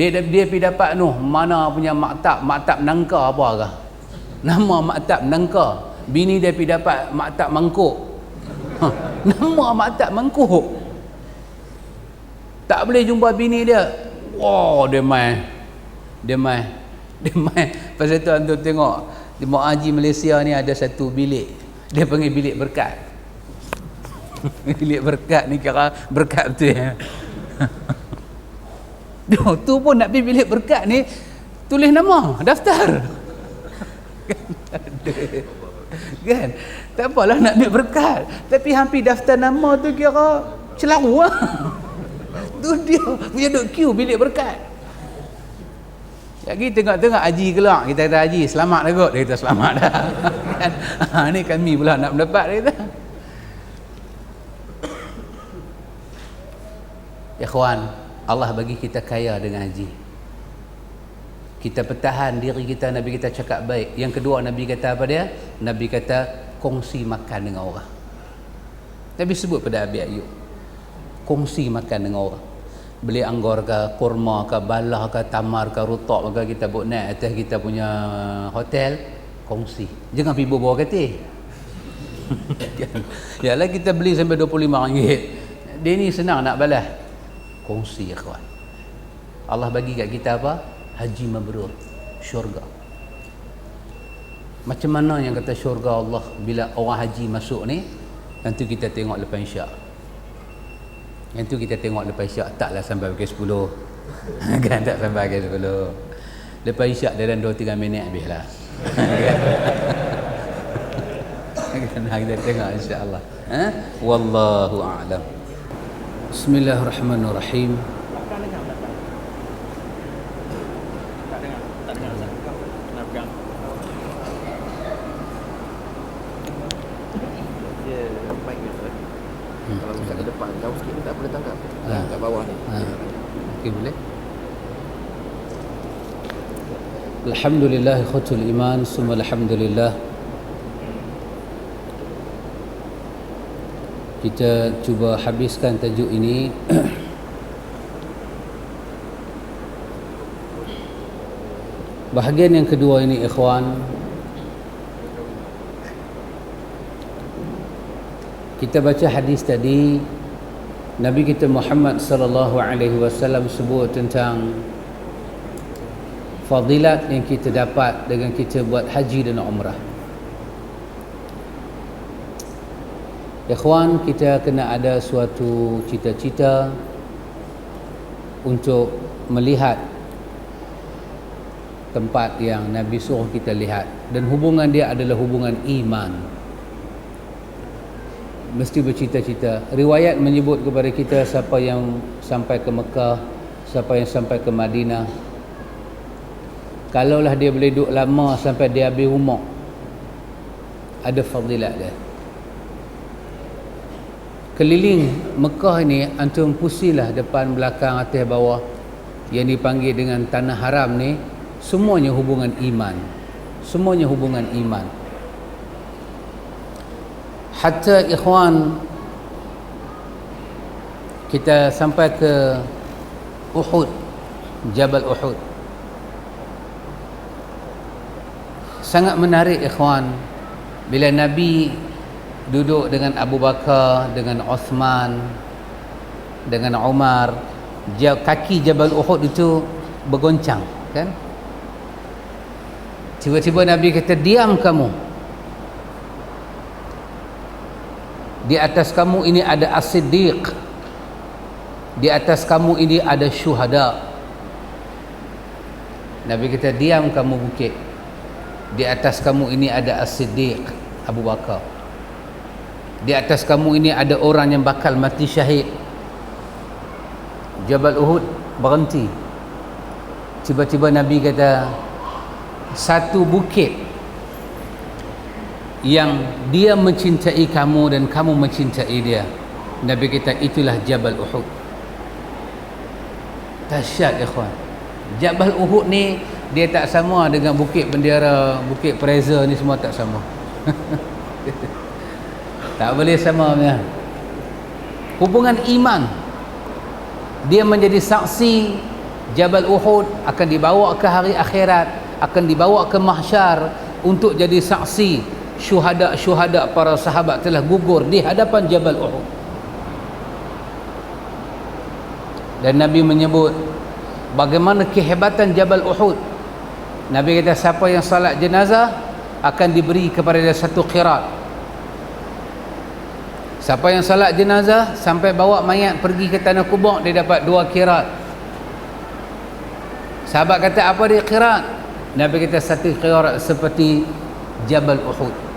Dia pergi dapat noh, mana punya maktab nangka apa kah? Nama maktab nangka. Bini dia pergi dapat maktab mangkuk. Nama maktab mangkuk. Tak boleh jumpa bini dia. Wah, dia main. Pasal tu antum tengok di Mak Haji Malaysia ni ada satu bilik. Dia panggil bilik berkat. Bilik berkat ni kira berkat betul ya. Tu pun nak pergi bilik berkat ni, tulis nama, daftar. Kan? Tak apalah nak ambil berkat, tapi hampir daftar nama tu kira celaru lah. Tu dia punya duk queue bilik berkat. Lagi tengok-tengok haji keluar, kita kata haji selamat dah kot, dia kata selamat dah. Kan? Ni kami pula nak mendapat, dia kata. Ya kawan, Allah bagi kita kaya dengan haji. Kita pertahan diri kita, Nabi kita cakap baik. Yang kedua Nabi kata apa dia? Nabi kata kongsi makan dengan orang. Nabi sebut pada Abi Ayyub, kongsi makan dengan orang. Beli anggur ke, kurma ke, balah ke, tamar ke, rutak ke, kita buat naik atas kita punya hotel, kongsi. Jangan pergi bawa katil. Yalah kita beli sampai RM25. Dia ni senang nak balas. Kongsi ya kawan. Allah bagi kat kita apa? Haji mabrur, syurga. Macam mana yang kata syurga Allah bila orang haji masuk ni? Nanti kita tengok lepas isyak. Yang tu kita tengok lepas isyak, taklah sampai pukul 10. Kan tak sampai pukul 10. Lepas isyak dalam 2-3 minit habislah. Kita tengok insya-Allah. Wallahu a'lam. Bismillahirrahmanirrahim. Kalau dekat ke depan jauh sikit ni tak boleh tangkap. Kat bawah ni. Okey, boleh. Alhamdulillah ikhwatul iman, summa alhamdulillah. Kita cuba habiskan tajuk ini. Bahagian yang kedua ini ikhwan, kita baca hadis tadi, Nabi kita Muhammad sallallahu alaihi wasallam sebut tentang fadilat yang kita dapat dengan kita buat haji dan umrah. Ikhwan, kita kena ada suatu cita-cita untuk melihat tempat yang Nabi suruh kita lihat, dan hubungan dia adalah hubungan iman. Mesti bercita-cita. Riwayat menyebut kepada kita siapa yang sampai ke Mekah, siapa yang sampai ke Madinah, kalaulah dia boleh duduk lama sampai dia habis umur, ada fadilat dia. Keliling Mekah ini, antum pusilah depan, belakang, atas, bawah, yang dipanggil dengan tanah haram ni, semuanya hubungan iman. Semuanya hubungan iman. Hatta ikhwan, kita sampai ke Uhud, Jabal Uhud. Sangat menarik ikhwan, bila Nabi duduk dengan Abu Bakar, dengan Uthman, dengan Umar, kaki Jabal Uhud itu bergoncang, kan? Tiba-tiba Nabi kata, diam kamu. Di atas kamu ini ada as-siddiq, di atas kamu ini ada syuhada. Nabi kata, diam kamu bukit. Di atas kamu ini ada as-siddiq, Abu Bakar. Di atas kamu ini ada orang yang bakal mati syahid. Jabal Uhud berhenti. Tiba-tiba Nabi kata, satu bukit yang dia mencintai kamu dan kamu mencintai dia, Nabi kata, itulah Jabal Uhud. Dahsyat ikhwan. Jabal Uhud ni dia tak sama dengan bukit bendera, bukit Fraser ni, semua tak sama. Tak boleh sama punya. Hubungan iman. Dia menjadi saksi. Jabal Uhud akan dibawa ke hari akhirat, akan dibawa ke mahsyar untuk jadi saksi. Syuhada-syuhada para sahabat telah gugur di hadapan Jabal Uhud. Dan Nabi menyebut bagaimana kehebatan Jabal Uhud. Nabi kata, siapa yang salat jenazah akan diberi kepada dia satu qirat. Siapa yang salat jenazah sampai bawa mayat pergi ke tanah kubur, dia dapat 2 qirat. Sahabat kata, apa dia qirat? Nabi kata, satu qirat seperti Jabal Uhud.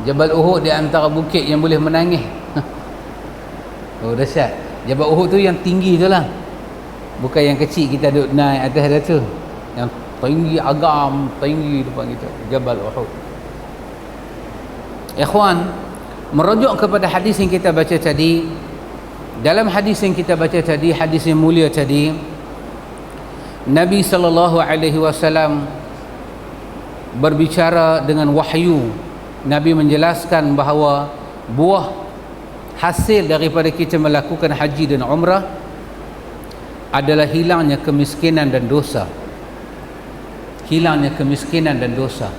Jabal Uhud di antara bukit yang boleh menangis. Oh, dahsyat. Jabal Uhud tu yang tinggi tu lah, bukan yang kecil kita duduk naik atas dia tu. Yang tinggi, agam tinggi depan kita, Jabal Uhud. Ikhwan, merujuk kepada hadis yang kita baca tadi. Dalam hadis yang kita baca tadi, hadis yang mulia tadi, Nabi SAW berbicara dengan wahyu. Nabi menjelaskan bahawa buah hasil daripada kita melakukan haji dan umrah adalah hilangnya kemiskinan dan dosa. Hilangnya kemiskinan dan dosa.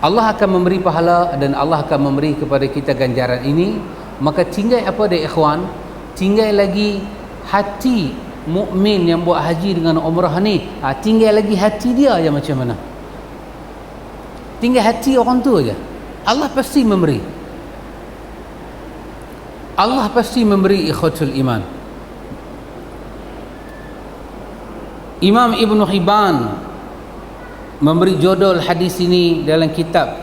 Allah akan memberi pahala dan Allah akan memberi kepada kita ganjaran ini. Maka tinggal apa dia ikhwan? Tinggal lagi hati mukmin yang buat haji dengan umrah ni. Tinggal lagi hati dia yang macam mana. Tinggal hati orang tu aja. Allah pasti memberi. Allah pasti memberi ikhwatul iman. Imam Ibn Hibban memberi judul hadis ini dalam kitab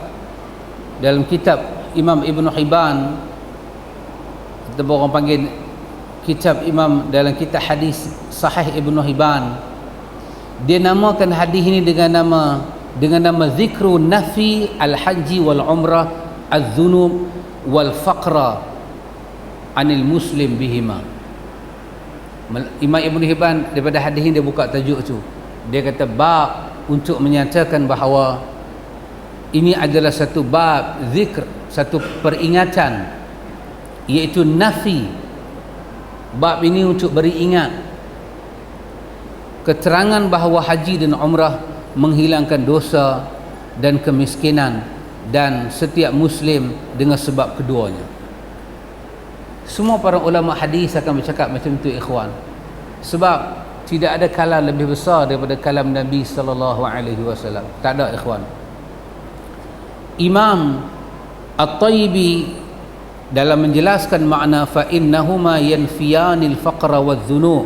Imam Ibn Hibban, atau orang panggil kitab Imam, dalam kitab hadis Sahih Ibn Hibban. Dia namakan hadis ini dengan nama zikru nafi al-haji wal umrah az-zunub wal faqra anil muslim bihima. Imam Ibn Hibban daripada hadis ini dia buka tajuk tu. Dia kata bab untuk menyatakan bahawa ini adalah satu bab zikr, satu peringatan, iaitu nafi. Bab ini untuk beri ingat keterangan bahawa haji dan umrah menghilangkan dosa dan kemiskinan dan setiap muslim dengan sebab keduanya. Semua para ulama hadis akan bercakap macam itu ikhwan. Sebab Tidak ada kalam lebih besar daripada kalam Nabi sallallahu alaihi wasallam. Tak ada, ikhwan. Imam At-Tayyibi dalam menjelaskan makna fa innahuma yanfiyanil faqra wadh-dhunub,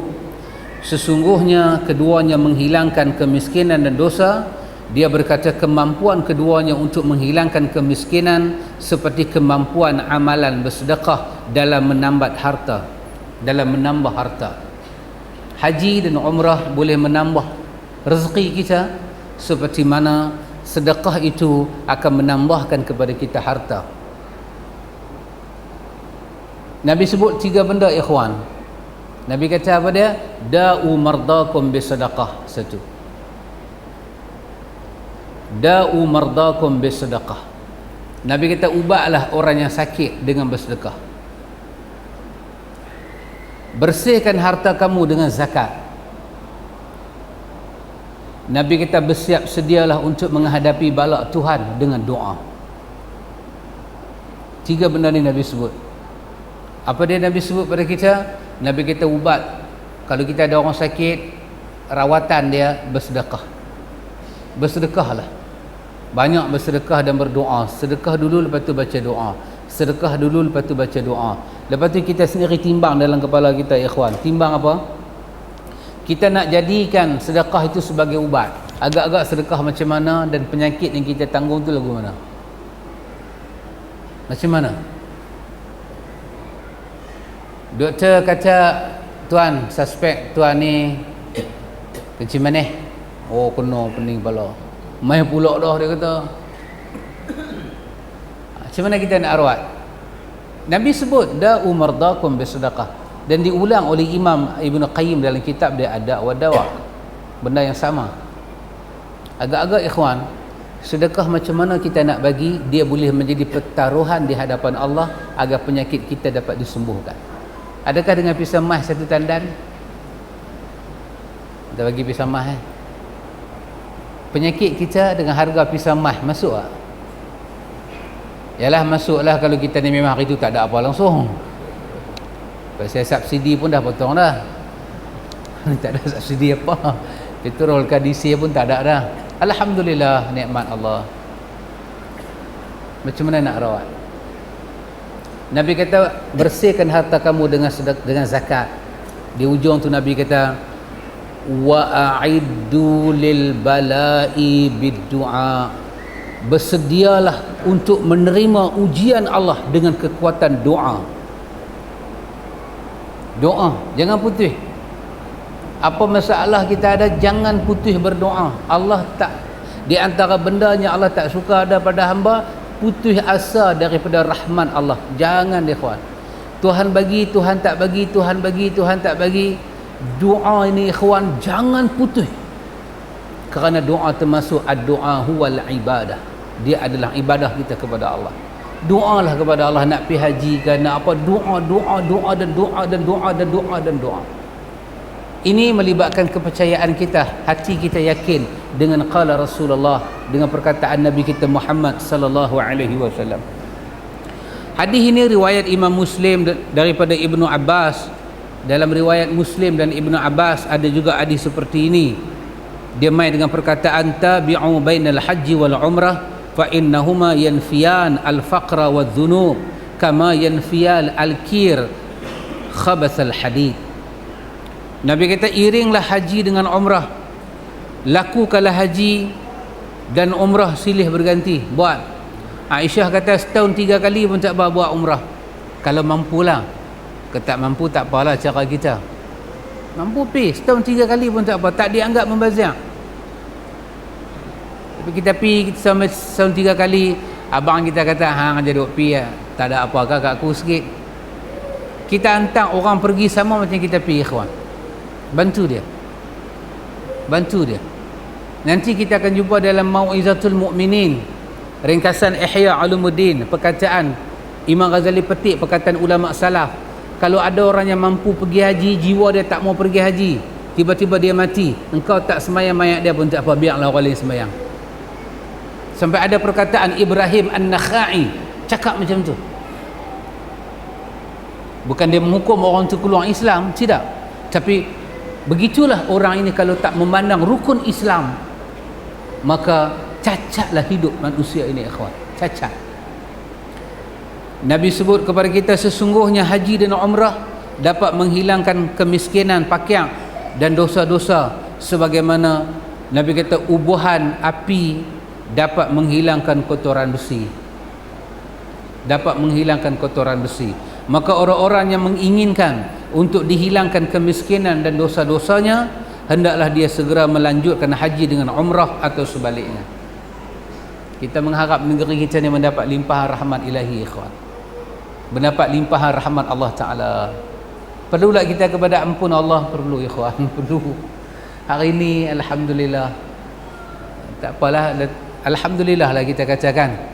sesungguhnya keduanya menghilangkan kemiskinan dan dosa. Dia berkata kemampuan keduanya untuk menghilangkan kemiskinan seperti kemampuan amalan bersedekah dalam menambah harta. Haji dan umrah boleh menambah rezeki kita, seperti mana sedekah itu akan menambahkan kepada kita harta. Nabi sebut 3 benda, ikhwan. Nabi kata apa dia? Da'u mardakum bisadaqah. Satu, da'u mardakum bisadaqah. Nabi kata ubatlah orang yang sakit dengan bersedekah. Bersihkan harta kamu dengan zakat. Nabi kata bersiap sedialah untuk menghadapi bala Tuhan dengan doa. 3 benda ni Nabi sebut. Apa dia Nabi sebut pada kita? Nabi kita ubat. Kalau kita ada orang sakit, rawatan dia bersedekah. Bersedekahlah. Banyak bersedekah dan berdoa. Sedekah dulu, lepas tu baca doa. Sedekah dulu, lepas tu baca doa. Lepas tu kita sendiri timbang dalam kepala kita, ikhwan. Timbang apa? Kita nak jadikan sedekah itu sebagai ubat. Agak-agak sedekah macam mana, dan penyakit yang kita tanggung tu lagu mana? Macam mana? Doktor kata, tuan, suspek tuan ni kencing manis. Oh, kena pening kepala. Mai pula dah, dia kata. Macam mana kita nak rawat? Nabi sebut da'u mardakum bisadaqah, dan diulang oleh Imam Ibn Qayyim dalam kitab dia Ada' wa Dawa. Benda yang sama. Agak-agak, ikhwan, sedekah macam mana kita nak bagi, dia boleh menjadi pertaruhan di hadapan Allah agar penyakit kita dapat disembuhkan. Adakah dengan pisang mas 1 tandan? Kita bagi pisang mas, penyakit kita dengan harga pisang mas masuk tak? Yalah, masuklah kalau kita ni memang hari tu tak ada apa langsung. Pasal subsidi pun dah potong dah. Tak ada subsidi apa. Petrol KDC pun tak ada dah. Alhamdulillah, nikmat Allah. Macam mana nak rawat? Nabi kata bersihkan harta kamu dengan zakat. Di ujung tu Nabi kata wa a'iddu lil bala'i bid-du'a, bersedialah untuk menerima ujian Allah dengan kekuatan doa. Doa, jangan putih. Apa masalah kita ada, jangan putih berdoa. Allah tak, di antara bendanya Allah tak suka ada pada hamba putus asa daripada rahman Allah. Jangan, ikhwan. Tuhan bagi, Tuhan tak bagi, Tuhan bagi, Tuhan tak bagi. Doa ini, ikhwan, jangan putus. Kerana doa termasuk ad-doa huwal ibadah. Dia adalah ibadah kita kepada Allah. Doalah kepada Allah, nak pergi haji ke, nak apa, doa dan doa dan doa dan doa dan doa. Ini melibatkan kepercayaan kita, hati kita yakin dengan qala Rasulullah, dengan perkataan Nabi kita Muhammad sallallahu alaihi wasallam. Hadis ini riwayat Imam Muslim daripada Ibnu Abbas. Dalam riwayat Muslim dan Ibnu Abbas ada juga hadis seperti ini. Dia main dengan perkataan tabi'u bainal haji wal umrah fa innahuma yanfiyan al-faqra wadh-dhunub kama yanfiyal al-kir khabath al-hadid. Nabi kata iringlah haji dengan umrah. Lakukanlah haji dan umrah silih berganti buat. Aisyah kata setahun 3 kali pun tak buat umrah. Kalau mampulah. Kalau tak mampu tak apalah cara kita. Mampu pergi setahun 3 kali pun tak apa, tak dianggap membazir. Tapi kita pergi sama setahun 3 kali, abang kita kata hang aja duk pergi, tak ada apa kat aku sikit. Kita hantar orang pergi sama macam kita pergi, ikhwan. Bantu dia. Nanti kita akan jumpa dalam Mau'izatul Mu'minin, ringkasan Ihya Ulumuddin, perkataan Imam Ghazali petik perkataan ulama salaf. Kalau ada orang yang mampu pergi haji, jiwa dia tak mau pergi haji, tiba-tiba dia mati, engkau tak semayang mayat dia pun tak apa, biarlah orang lain semayang. Sampai ada perkataan Ibrahim An-Nakhai cakap macam tu. Bukan dia menghukum orang tu keluar Islam, tidak, tapi Begitulah orang ini kalau tak memandang rukun Islam, maka cacatlah hidup manusia ini, ikhwan. Cacat. Nabi sebut kepada kita, sesungguhnya haji dan umrah dapat menghilangkan kemiskinan, pakaian dan dosa-dosa, sebagaimana Nabi kata ubuhan api dapat menghilangkan kotoran besi. Dapat menghilangkan kotoran besi. Maka orang-orang yang menginginkan untuk dihilangkan kemiskinan dan dosa-dosanya, hendaklah dia segera melanjutkan haji dengan umrah atau sebaliknya. Kita mengharap negeri kita ni mendapat limpahan rahmat ilahi, ikhwan. Mendapat limpahan rahmat Allah Ta'ala. Perlulah kita kepada ampun Allah? Perlu, ikhwan. Perlu. Hari ini alhamdulillah, tak apalah, alhamdulillah lah kita katakan.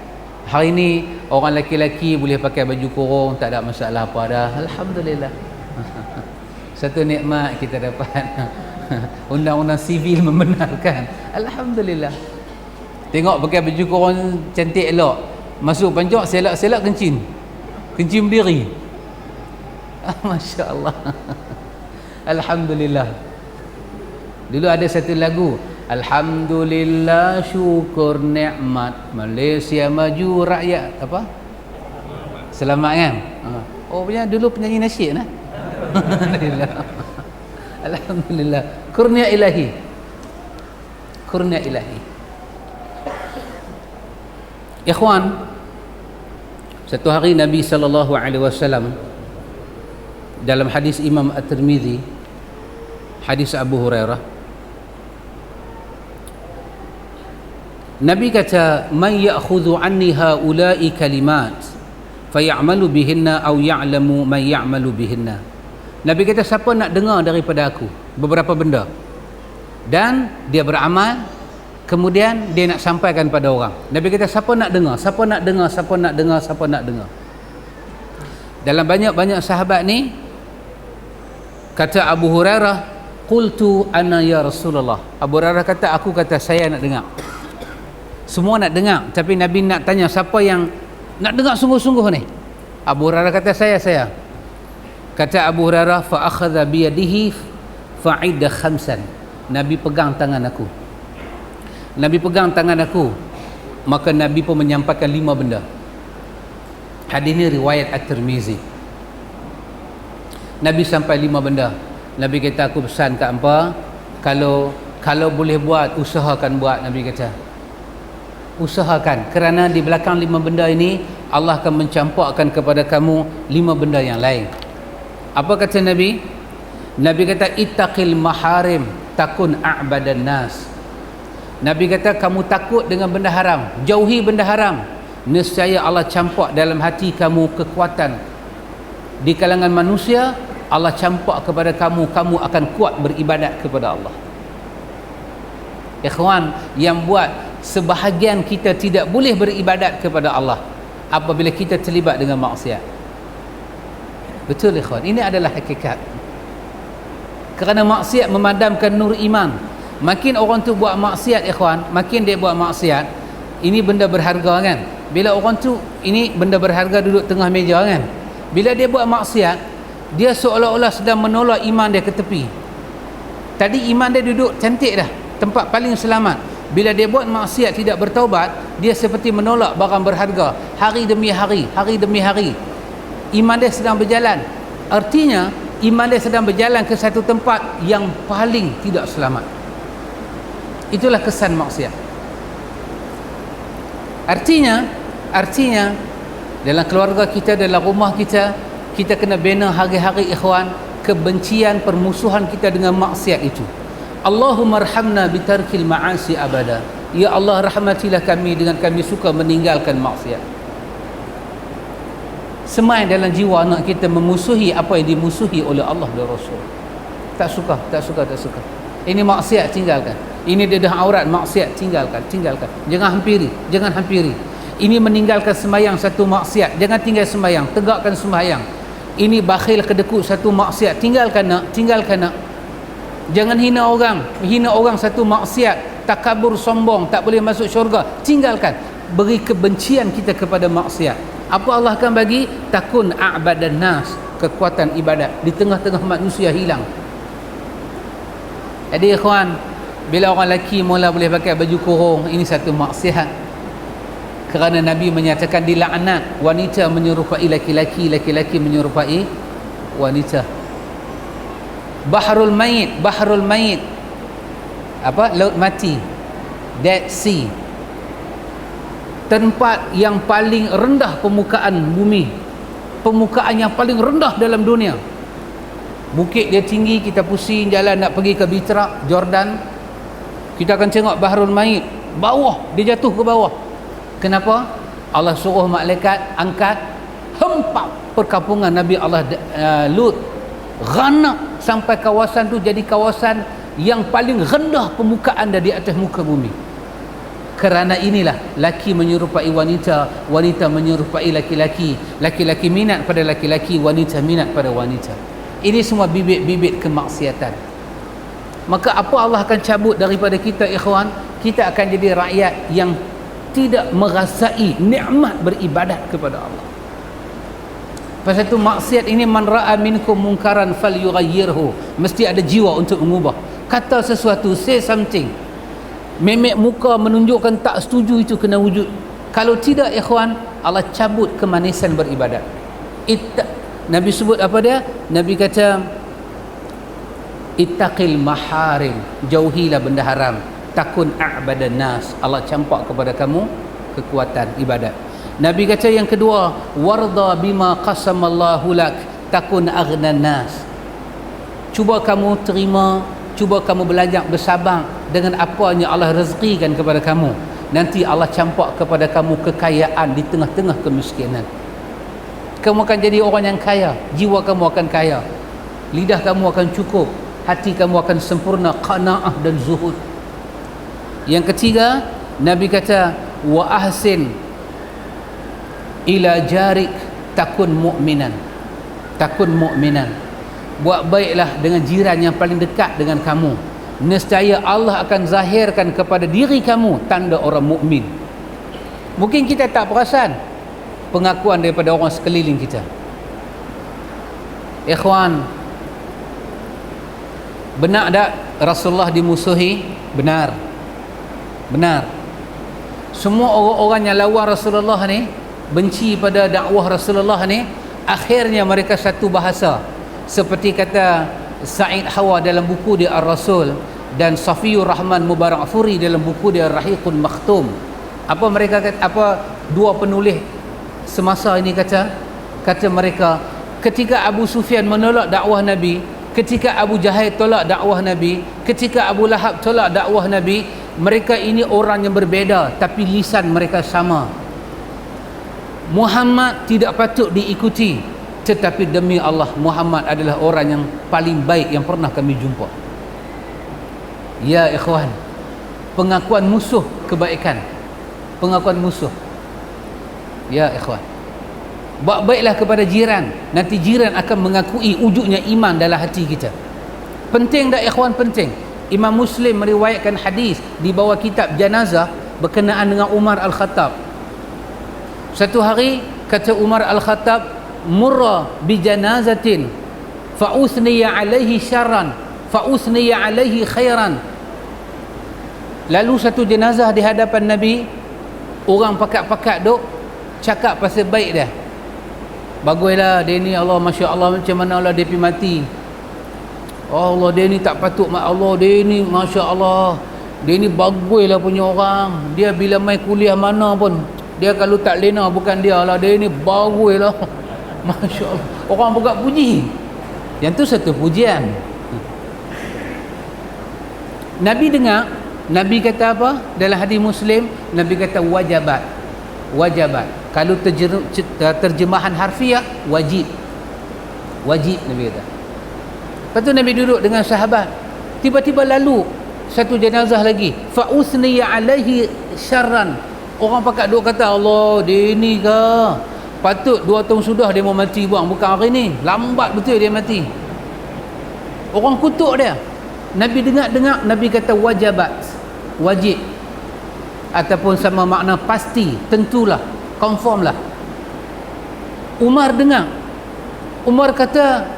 Hari ini orang lelaki-lelaki boleh pakai baju kurung, tak ada masalah apa dah. Alhamdulillah. Satu nikmat kita dapat. Undang-undang sivil membenarkan. Alhamdulillah. Tengok pakai baju kurung cantik elok, masuk pancok selak-selak kencing. Kencing berdiri. Masya Allah. Alhamdulillah. Dulu ada satu lagu, alhamdulillah syukur nikmat Malaysia maju rakyat apa? Selamat kan? Oh punya dulu penyanyi nasyid nah. Alhamdulillah. Alhamdulillah. Kurnia ilahi. Kurnia ilahi. Ikhwan, satu hari Nabi SAW dalam hadis Imam At-Tirmidzi, hadis Abu Hurairah, Nabi kata, man ya'khudhu anni haula'i kalimat fayamalu bihinna aw ya'lamu man ya'malu bihinna. Nabi kata, siapa nak dengar daripada aku beberapa benda dan dia beramal, kemudian dia nak sampaikan pada orang. Nabi kata, siapa nak dengar, siapa nak dengar, siapa nak dengar, siapa nak dengar. Dalam banyak-banyak sahabat ni, kata Abu Hurairah, qultu ana ya Rasulullah. Abu Hurairah kata, aku kata saya nak dengar. Semua nak dengar, tapi Nabi nak tanya siapa yang nak dengar sungguh-sungguh ni. Abu Hurairah kata, saya. Kata Abu Hurairah, fa akhadha bi yadihi fa'idda khamsan. Nabi pegang tangan aku. Nabi pegang tangan aku, maka Nabi pun menyampaikan 5 benda. Hadis ini riwayat At-Tirmizi. Nabi sampai 5 benda. Nabi kata, aku pesan kat hangpa, kalau boleh buat, usahakan buat. Nabi kata, usahakan, kerana di belakang 5 benda ini Allah akan mencampakkan kepada kamu 5 benda yang lain. Apa kata Nabi? Nabi kata, ittaqil maharim takun a'badan nas. Nabi kata, kamu takut dengan benda haram, jauhi benda haram, nescaya Allah campak dalam hati kamu kekuatan. Di kalangan manusia Allah campak kepada kamu, kamu akan kuat beribadat kepada Allah. Ikhwan, yang buat sebahagian kita tidak boleh beribadat kepada Allah apabila kita terlibat dengan maksiat. Betul ikhwan, ini adalah hakikat. Kerana maksiat memadamkan nur iman. Makin orang tu buat maksiat, ikhwan, makin dia buat maksiat. Ini benda berharga kan. Bila orang tu, ini benda berharga duduk tengah meja kan. Bila dia buat maksiat, dia seolah-olah sedang menolak iman dia ke tepi. Tadi iman dia duduk cantik dah, tempat paling selamat. Bila dia buat maksiat, tidak bertaubat, dia seperti menolak barang berharga. Hari demi hari, hari demi hari, iman dia sedang berjalan. Artinya iman dia sedang berjalan ke satu tempat yang paling tidak selamat. Itulah kesan maksiat. Artinya dalam keluarga kita, dalam rumah kita, kita kena bina hari-hari, ikhwan, kebencian, permusuhan kita dengan maksiat itu. Allahumma arhamna bitarkil ma'asi abada. Ya Allah, rahmatilah kami dengan kami suka meninggalkan maksiat. Semai dalam jiwa anak kita memusuhi apa yang dimusuhi oleh Allah dan Rasul. Tak suka. Ini maksiat, tinggalkan. Ini dedah aurat, maksiat, tinggalkan. Jangan hampiri. Ini meninggalkan sembahyang, satu maksiat. Jangan tinggal sembahyang, tegakkan sembahyang. Ini bakhil kedekut, satu maksiat. Tinggalkan nak. Jangan hina orang, satu maksiat. Takabur, sombong, tak boleh masuk syurga, tinggalkan. Beri kebencian kita kepada maksiat. Apa Allah akan bagi? Takun a'badan nas, kekuatan ibadat. Di tengah-tengah manusia hilang. Jadi ikhwan, bila orang lelaki mula boleh pakai baju kurung, ini satu maksiat. Kerana Nabi menyatakan dilaknat wanita menyerupai laki-laki, laki-laki menyerupai wanita. Bahrul mayit apa? Laut mati, Dead Sea, tempat yang paling rendah permukaan bumi, permukaan yang paling rendah dalam dunia. Bukit dia tinggi, kita pusing jalan nak pergi ke Bitra, Jordan, kita akan tengok Bahrul Mayit, bawah, dia jatuh ke bawah. Kenapa? Allah suruh malaikat angkat, hempap perkampungan Nabi Allah Lut, ghanaq sampai kawasan tu jadi kawasan yang paling rendah permukaan dari atas muka bumi. Kerana inilah laki menyerupai wanita, wanita menyerupai laki-laki, laki-laki minat pada laki-laki, wanita minat pada wanita. Ini semua bibit-bibit kemaksiatan. Maka apa Allah akan cabut daripada kita, ikhwan? Kita akan jadi rakyat yang tidak merasai nikmat beribadat kepada Allah. Pasal itu maksiat ini, man ra'a minkum munkaran falyughayyirhu, mesti ada jiwa untuk mengubah. Kata sesuatu, say something, memek muka menunjukkan tak setuju, itu kena wujud. Kalau tidak, ikhwan, Allah cabut kemanisan beribadat. Nabi sebut apa dia? Nabi kata ittaqil maharim, jauhilah benda haram, takun a'badan nas, Allah campak kepada kamu kekuatan ibadat. Nabi kata yang kedua, warda bima qasamallahu lak, takun aghnan nas, cuba kamu terima, cuba kamu belajar bersabar dengan apa yang Allah rezekikan kepada kamu. Nanti Allah campak kepada kamu kekayaan di tengah-tengah kemiskinan. Kamu akan jadi orang yang kaya, jiwa kamu akan kaya, lidah kamu akan cukup, hati kamu akan sempurna, qanaah dan zuhud. Yang ketiga, Nabi kata wa ahsin ila jarik takun mu'minan, takun mu'minan, buat baiklah dengan jiran yang paling dekat dengan kamu, nescaya Allah akan zahirkan kepada diri kamu tanda orang mukmin. Mungkin kita tak perasan pengakuan daripada orang sekeliling kita. Ikhwan, benar tak Rasulullah dimusuhi? Benar, benar. Semua orang-orang yang lawan Rasulullah ni, benci pada dakwah Rasulullah ni, akhirnya mereka satu bahasa. Seperti kata Sa'id Hawa dalam buku dia Ar-Rasul, dan Safiyur Rahman Mubarakfuri dalam buku dia Rahiqul Makhtum. Apa mereka kata, apa dua penulis semasa ini kata mereka, ketika Abu Sufyan menolak dakwah Nabi, ketika Abu Jahal tolak dakwah Nabi, ketika Abu Lahab tolak dakwah Nabi, mereka ini orang yang berbeza tapi lisan mereka sama. Muhammad tidak patut diikuti, tetapi demi Allah, Muhammad adalah orang yang paling baik yang pernah kami jumpa. Ya ikhwan, pengakuan musuh kebaikan, pengakuan musuh. Ya ikhwan, buat baiklah kepada jiran, nanti jiran akan mengakui wujudnya iman dalam hati kita. Penting tak ikhwan? Penting. Imam Muslim meriwayatkan hadis di bawah kitab jenazah berkenaan dengan Umar Al-Khattab. Satu hari kata Umar Al-Khattab, murra bi janazatin fa usniya alaihi syarran fa usniya alaihi khairan. Lalu satu jenazah di hadapan Nabi, orang pakat-pakat duk cakap pasal baik dia. Baguslah dia ni, Allah Masya Allah, macam mana Allah dia pergi mati, Allah dia ni tak patut, Allah dia ni Masya Allah, dia ni baguslah punya orang, dia bila main kuliah mana pun, dia kalau tak lena bukan dia lah, dia ni baguslah Masya Allah. Orang buka puji, yang tu satu pujian. Nabi dengar, Nabi kata apa dalam hadis Muslim? Nabi kata wajabat, wajabat. Kalau terjemahan harfiah, wajib, wajib Nabi kata. Lepas tu Nabi duduk dengan sahabat, tiba-tiba lalu satu jenazah lagi, fa usniya alaihi syarran. Orang pakat duk kata, Allah dia ni ke, patut 2 tahun sudah dia mau mati buang, bukan hari ni, lambat betul dia mati. Orang kutuk dia. Nabi dengar, Nabi kata wajabat, wajib, ataupun sama makna pasti, tentulah, confirm lah. Umar dengar, Umar kata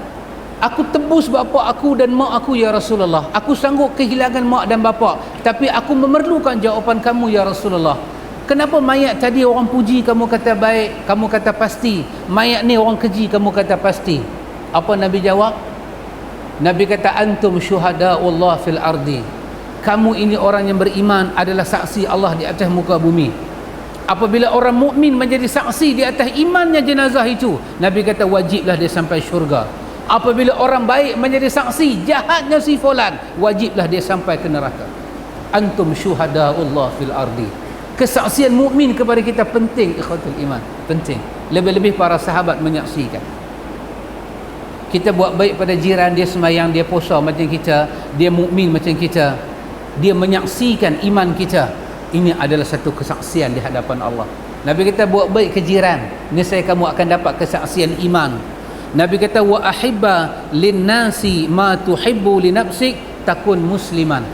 Aku tebus bapa aku dan mak aku ya Rasulullah. Aku sanggup kehilangan mak dan bapa, tapi aku memerlukan jawapan kamu ya Rasulullah. Kenapa mayat tadi orang puji kamu kata baik, kamu kata pasti, mayat ni orang keji kamu kata pasti? Apa Nabi jawab? Nabi kata, antum syuhadaullah fil ardi. Kamu ini orang yang beriman adalah saksi Allah di atas muka bumi. Apabila orang mukmin menjadi saksi di atas imannya jenazah itu, Nabi kata wajiblah dia sampai syurga. Apabila orang baik menjadi saksi jahatnya si fulan, wajiblah dia sampai ke neraka. Antum syuhadaullah fil ardi. Kesaksian mukmin kepada kita penting, ikhwatul iman, penting. Lebih-lebih para sahabat menyaksikan. Kita buat baik pada jiran, dia sembahyang, dia puasa macam kita, dia mukmin macam kita, dia menyaksikan iman kita. Ini adalah satu kesaksian di hadapan Allah. Nabi kata buat baik ke jiran, nescaya kamu akan dapat kesaksian iman. Nabi kata wa ahibba linnasi ma tuhibbu li nafsik takun musliman.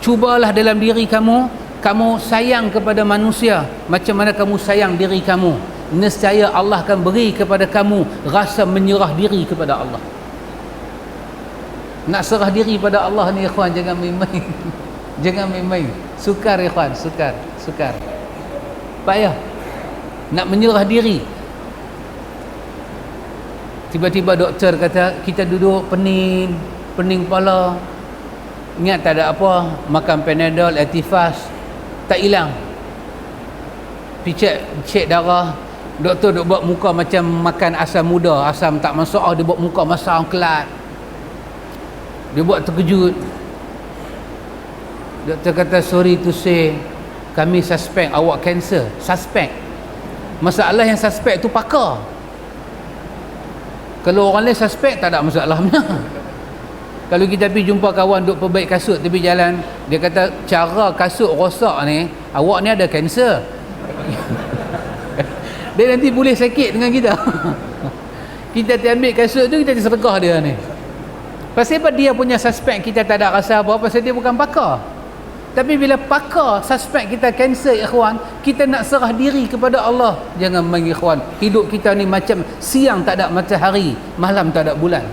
Cubalah dalam diri kamu, kamu sayang kepada manusia macam mana kamu sayang diri kamu. Nescaya Allah akan beri kepada kamu rasa menyerah diri kepada Allah. Nak serah diri pada Allah ni ikhwan, jangan main-main. Jangan main-main. Sukar ikhwan, sukar. Payah. Nak menyerah diri. Tiba-tiba doktor kata kita duduk pening kepala. Ingat tak ada apa, makan Panadol, Actifaz, tak hilang. Pergi cek darah, doktor duk buat muka macam makan asam muda, asam tak masuk, dia buat muka masam kelat. Dia buat terkejut. Doktor kata sorry to say, kami suspek awak kanser. Suspek. Masalah yang suspek tu pakar. Kalau orang lain suspek tak ada masalahnya. Kalau kita pergi jumpa kawan duk perbaik kasut tepi jalan, dia kata cara kasut rosak ni, awak ni ada kanser. Dia nanti boleh sakit dengan kita. Kita ambil kasut tu, kita sedekah dia ni. Pasal apa dia punya suspek kita tak ada rasa apa? Pasal dia bukan pakar. Tapi bila pakar suspek kita kanser ikhwan, kita nak serah diri kepada Allah. Jangan main ikhwan. Hidup kita ni macam siang tak ada matahari, malam tak ada bulan.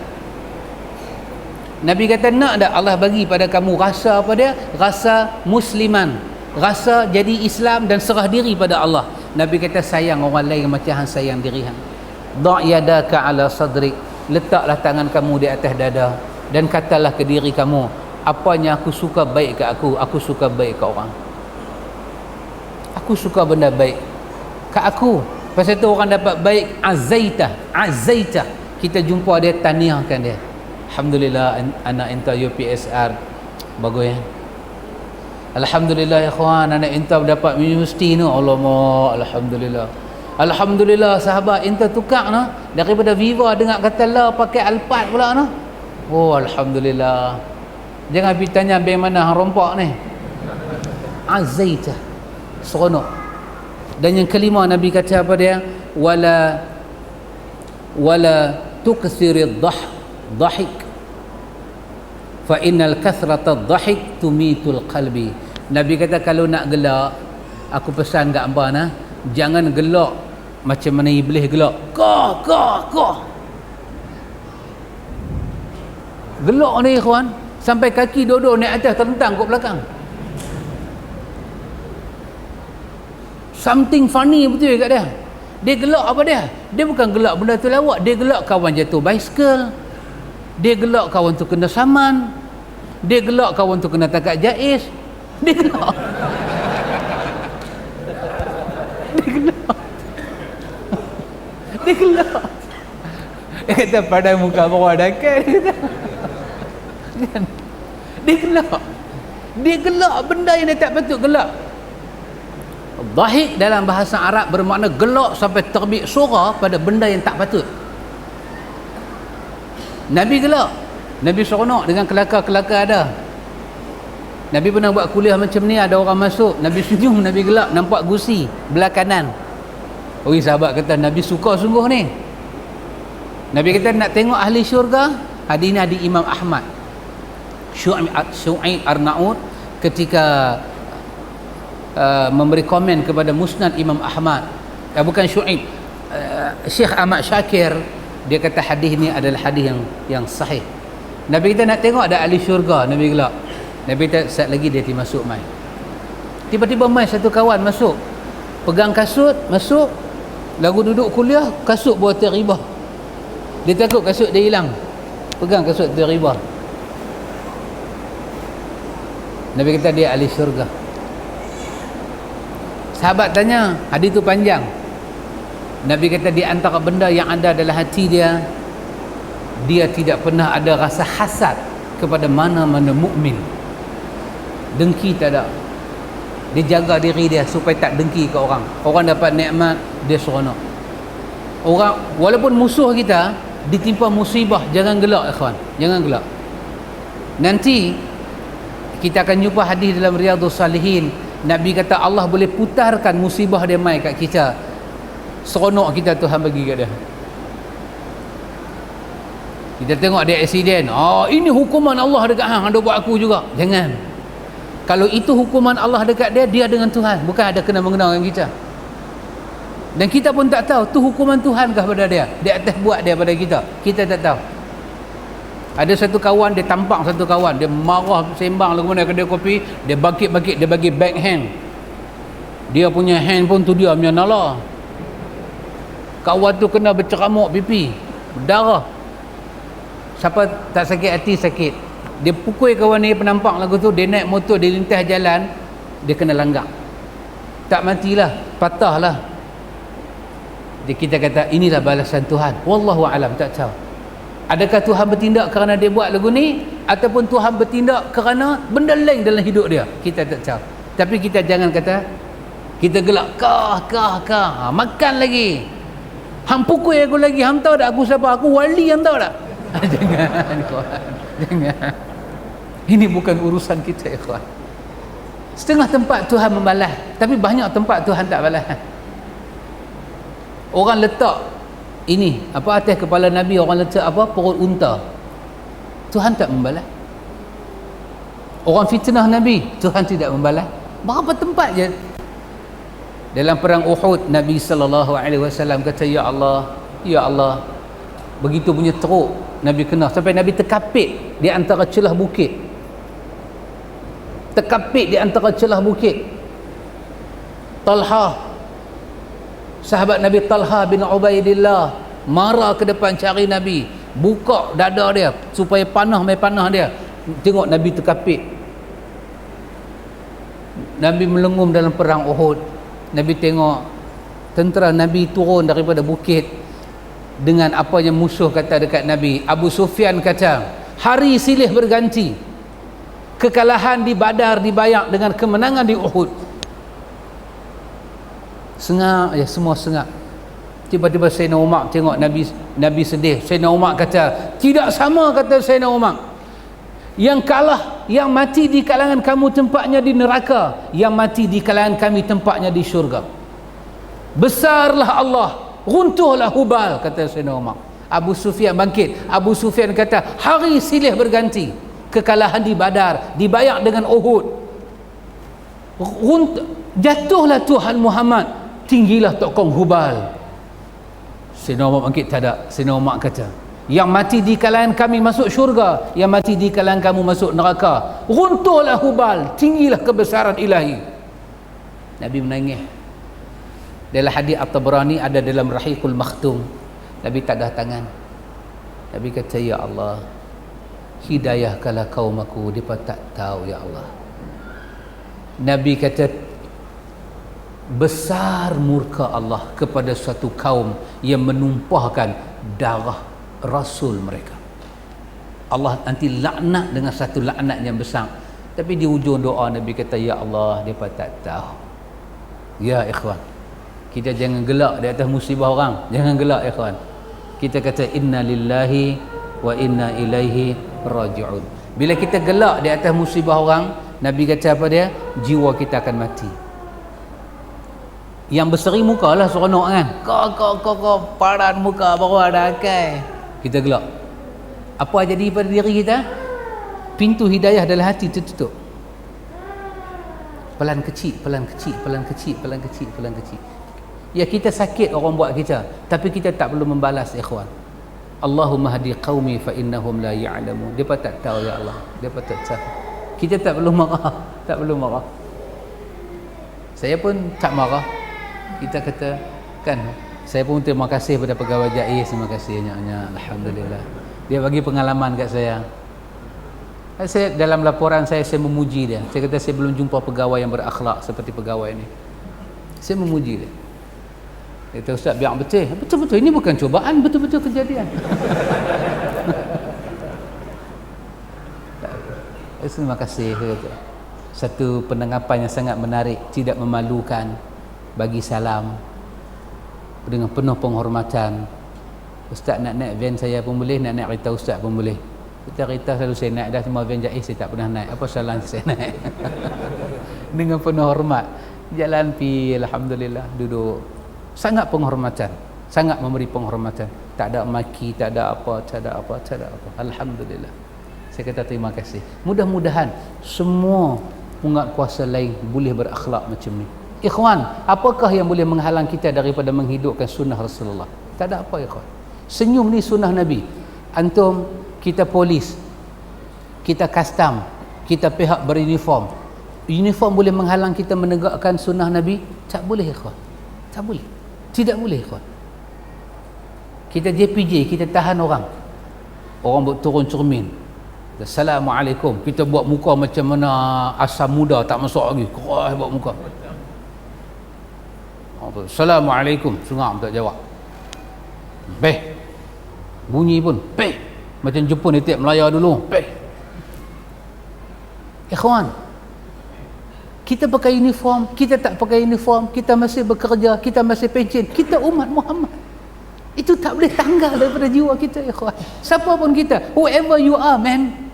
Nabi kata nak tak Allah bagi pada kamu rasa apa dia? Rasa musliman. Rasa jadi Islam dan serah diri pada Allah. Nabi kata sayang orang lain macam hang sayang diri hang. Da' yadaka ala sadrik. Letaklah tangan kamu di atas dada dan katalah ke diri kamu, apanya aku suka baik ke aku suka baik ke orang. Aku suka benda baik ke aku. Pasal tu orang dapat baik, azaita. Kita jumpa dia, tahniahkan dia. Alhamdulillah anak enta UPSR bagus ya. Alhamdulillah ya kawan, anak enta dapat universiti ni. Alamak, alhamdulillah sahabat enta tukar no daripada Viva dengar kata la pakai Alphard pula no. Oh alhamdulillah. Jangan pergi tanya bank mana hang rompak ni. Azaita, seronok. Dan yang kelima Nabi kata apa dia? Wala tuksirid dhahik fa innal kathrata dhahik tumitul qalbi. Nabi kata kalau nak gelak, aku pesan kat hangpa nah, jangan gelak macam mana iblis gelak. Kah. Gelak ni ikhwan, sampai kaki dua-dua naik atas terentang kat belakang. Something funny betul kat dia. Dia gelak apa dia? Dia bukan gelak benda tu lawak, dia gelak kawan jatuh basikal. Dia gelak kawan tu kena saman. Dia gelak kawan tu kena tangkap jais. Dia gelak. Dia gelak. Dia kata pada muka bawah dakan. Dia gelak benda yang dia tak patut gelak. Dhahik dalam bahasa Arab bermakna gelak sampai terbit suara pada benda yang tak patut. Nabi gelak, Nabi seronok dengan kelakar-kelakar ada. Nabi pernah buat kuliah macam ni, ada orang masuk, Nabi senyum, Nabi gelak, nampak gusi belah kanan. Oi sahabat kata Nabi suka sungguh ni. Nabi kata nak tengok ahli syurga, hadis ni hadis Imam Ahmad. Syu'aib Arnaud ketika memberi komen kepada Musnad Imam Ahmad, bukan Syu'aib, Syekh Ahmad Syakir Dia kata hadis ni adalah hadis yang sahih. Nabi kita nak tengok ada ahli syurga. Nabi gelak. Nabi kata sekejap lagi dia masuk mai. Tiba-tiba mai satu kawan masuk. Pegang kasut, masuk. Lagu duduk kuliah, kasut buat teribah. Dia takut kasut dia hilang. Pegang kasut teribah. Nabi kata dia ahli syurga. Sahabat tanya, hadis tu panjang. Nabi kata di antara benda yang ada dalam hati dia, dia tidak pernah ada rasa hasad kepada mana-mana mukmin. Dengki tak ada. Dia jaga diri dia supaya tak dengki ke orang. Orang dapat nikmat, dia seronok. Orang walaupun musuh kita ditimpa musibah, jangan gelak ikhwan, jangan gelak. Nanti kita akan jumpa hadis dalam Riyadhus Salihin. Nabi kata Allah boleh putarkan musibah dia mai kat kita. Seronok kita Tuhan bagi kat dia. Kita tengok dia aksiden. Ini hukuman Allah dekat hang, ada buat aku juga. Jangan. Kalau itu hukuman Allah dekat dia, dia dengan Tuhan, bukan ada kena mengena dengan kita. Dan kita pun tak tahu tu hukuman Tuhan kah pada dia, di atas buat dia pada kita. Kita tak tahu. Ada satu kawan, dia tampang satu kawan, dia marah sembang lagu mana kedai kopi, dia bangkit-bangkit, dia bagi backhand. Dia punya hand pun tu dia punya nala. Kawan tu kena berceramuk pipi, berdarah. Siapa tak sakit hati sakit. Dia pukul kawan ni penampak lagu tu, dia naik motor, dia lintas jalan, dia kena langgak. Tak matilah, patahlah. Kita kata inilah balasan Tuhan. Wallahu alam, tak tahu. Adakah Tuhan bertindak kerana dia buat lagu ni, ataupun Tuhan bertindak kerana benda lain dalam hidup dia, kita tak tahu. Tapi kita jangan kata kita gelak kah, makan lagi. Hang pukul aku lagi, hang tahu tak aku siapa? Aku wali, hang tahu tak? Jangan kawan, jangan. Ini bukan urusan kita ikhwan. Setengah tempat Tuhan membalas, tapi banyak tempat Tuhan tak balas. Orang letak ini apa atas kepala Nabi, orang letak apa perut unta, Tuhan tak membalas. Orang fitnah Nabi, Tuhan tidak membalas. Berapa tempat je. Dalam perang Uhud, Nabi SAW kata, Ya Allah, begitu punya teruk Nabi kena, sampai Nabi terkapit di antara celah bukit. Terkapit di antara celah bukit. Talha, sahabat Nabi Talha bin Ubaidillah, marah ke depan cari Nabi, buka dada dia supaya panah dia. Tengok Nabi terkapit. Nabi melengum dalam perang Uhud. Nabi tengok tentera Nabi turun daripada bukit dengan apa yang musuh kata dekat Nabi. Abu Sufyan kata, hari silih berganti, kekalahan di Badar dibayar dengan kemenangan di Uhud. Sengak ya, semua sengak. Tiba-tiba Sayyidina Umar tengok Nabi sedih. Sayyidina Umar kata, tidak sama, kata Sayyidina Umar. Yang kalah, yang mati di kalangan kamu tempatnya di neraka, yang mati di kalangan kami tempatnya di syurga. Besarlah Allah, runtuhlah Hubal, kata Sayyidina Umar. Abu Sufyan bangkit. Abu Sufyan kata, hari silih berganti, kekalahan di Badar dibayar dengan Uhud. Jatuhlah Tuhan Muhammad, tinggilah tokong Hubal. Sayyidina Umar bangkit, tak ada. Sayyidina Umar kata, yang mati di kalangan kami masuk syurga, yang mati di kalangan kamu masuk neraka. Runtuhlah Hubal, tinggilah kebesaran ilahi. Nabi menangis. Dalam hadis At-Tabrani ada dalam Rahiqul Makhtum, Nabi tak ada tangan. Nabi kata, Ya Allah, hidayahkanlah kaum aku, dia tak tahu, Ya Allah. Nabi kata, besar murka Allah kepada suatu kaum yang menumpahkan darah Rasul mereka. Allah nanti laknat dengan satu laknat yang besar. Tapi di hujung doa Nabi kata, Ya Allah, dia tak tahu. Ya ikhwan, kita jangan gelak di atas musibah orang. Jangan gelak ikhwan. Kita kata inna lillahi wa inna ilaihi raji'un. Bila kita gelak di atas musibah orang, Nabi kata apa dia? Jiwa kita akan mati. Yang berseri muka lah seronok kan. Kau padan muka baru ada akal. Kita gelak. Apa jadi pada diri kita? Pintu hidayah dalam hati tertutup. Pelan kecil. Ya, kita sakit orang buat kita, tapi kita tak perlu membalas ikhwan. Allahumma hadi qaumi fa innahum la ya'lamun. Depa tak tahu ya Allah, depa tak tahu. Kita tak perlu marah, tak perlu marah. Saya pun tak marah. Kita kata kan, saya pun terima kasih pada pegawai JAIS, terima kasih banyak-banyak, alhamdulillah. Dia bagi pengalaman kat saya. Saya dalam laporan saya memuji dia. Saya kata saya belum jumpa pegawai yang berakhlak seperti pegawai ini. Saya memuji dia. Dia kata, Ustaz biar betul. Betul-betul ini bukan cubaan, betul-betul kejadian. Terima kasih. Satu penanggapan yang sangat menarik, tidak memalukan, bagi salam dengan penuh penghormatan. Ustaz nak naik van saya pun boleh, nak naik kereta ustaz pun boleh. Kereta selalu saya naik dah, semua van JAIS saya tak pernah naik. Apa salah saya naik? Dengan penuh hormat. Jalan pi, alhamdulillah, duduk. Sangat penghormatan, sangat memberi penghormatan. Tak ada maki, tak ada apa, tak ada apa, tak ada apa. Alhamdulillah. Saya kata terima kasih. Mudah-mudahan semua penguatkuasa lain boleh berakhlak macam ni. Ikhwan, apakah yang boleh menghalang kita daripada menghidupkan sunnah Rasulullah? Tak ada apa, ikhwan. Senyum ni sunnah Nabi. Antum, kita polis, kita custom, kita pihak beruniform. Uniform boleh menghalang kita menegakkan sunnah Nabi? Tak boleh, ikhwan. Tak boleh. Tidak boleh, ikhwan. Kita JPJ, kita tahan orang buat turun cermin. Assalamualaikum. Kita buat muka macam mana asam muda tak masuk lagi. Keras buat muka. Assalamualaikum. Sengam tak jawab. Beh. Bunyi pun. Beh. Macam Jepun ni tiap Melaya dulu. Beh. Ikhwan, kita pakai uniform, kita tak pakai uniform, kita masih bekerja, kita masih pencen, kita umat Muhammad. Itu tak boleh tanggal daripada jiwa kita, ikhwan. Siapa pun kita, whoever you are, man,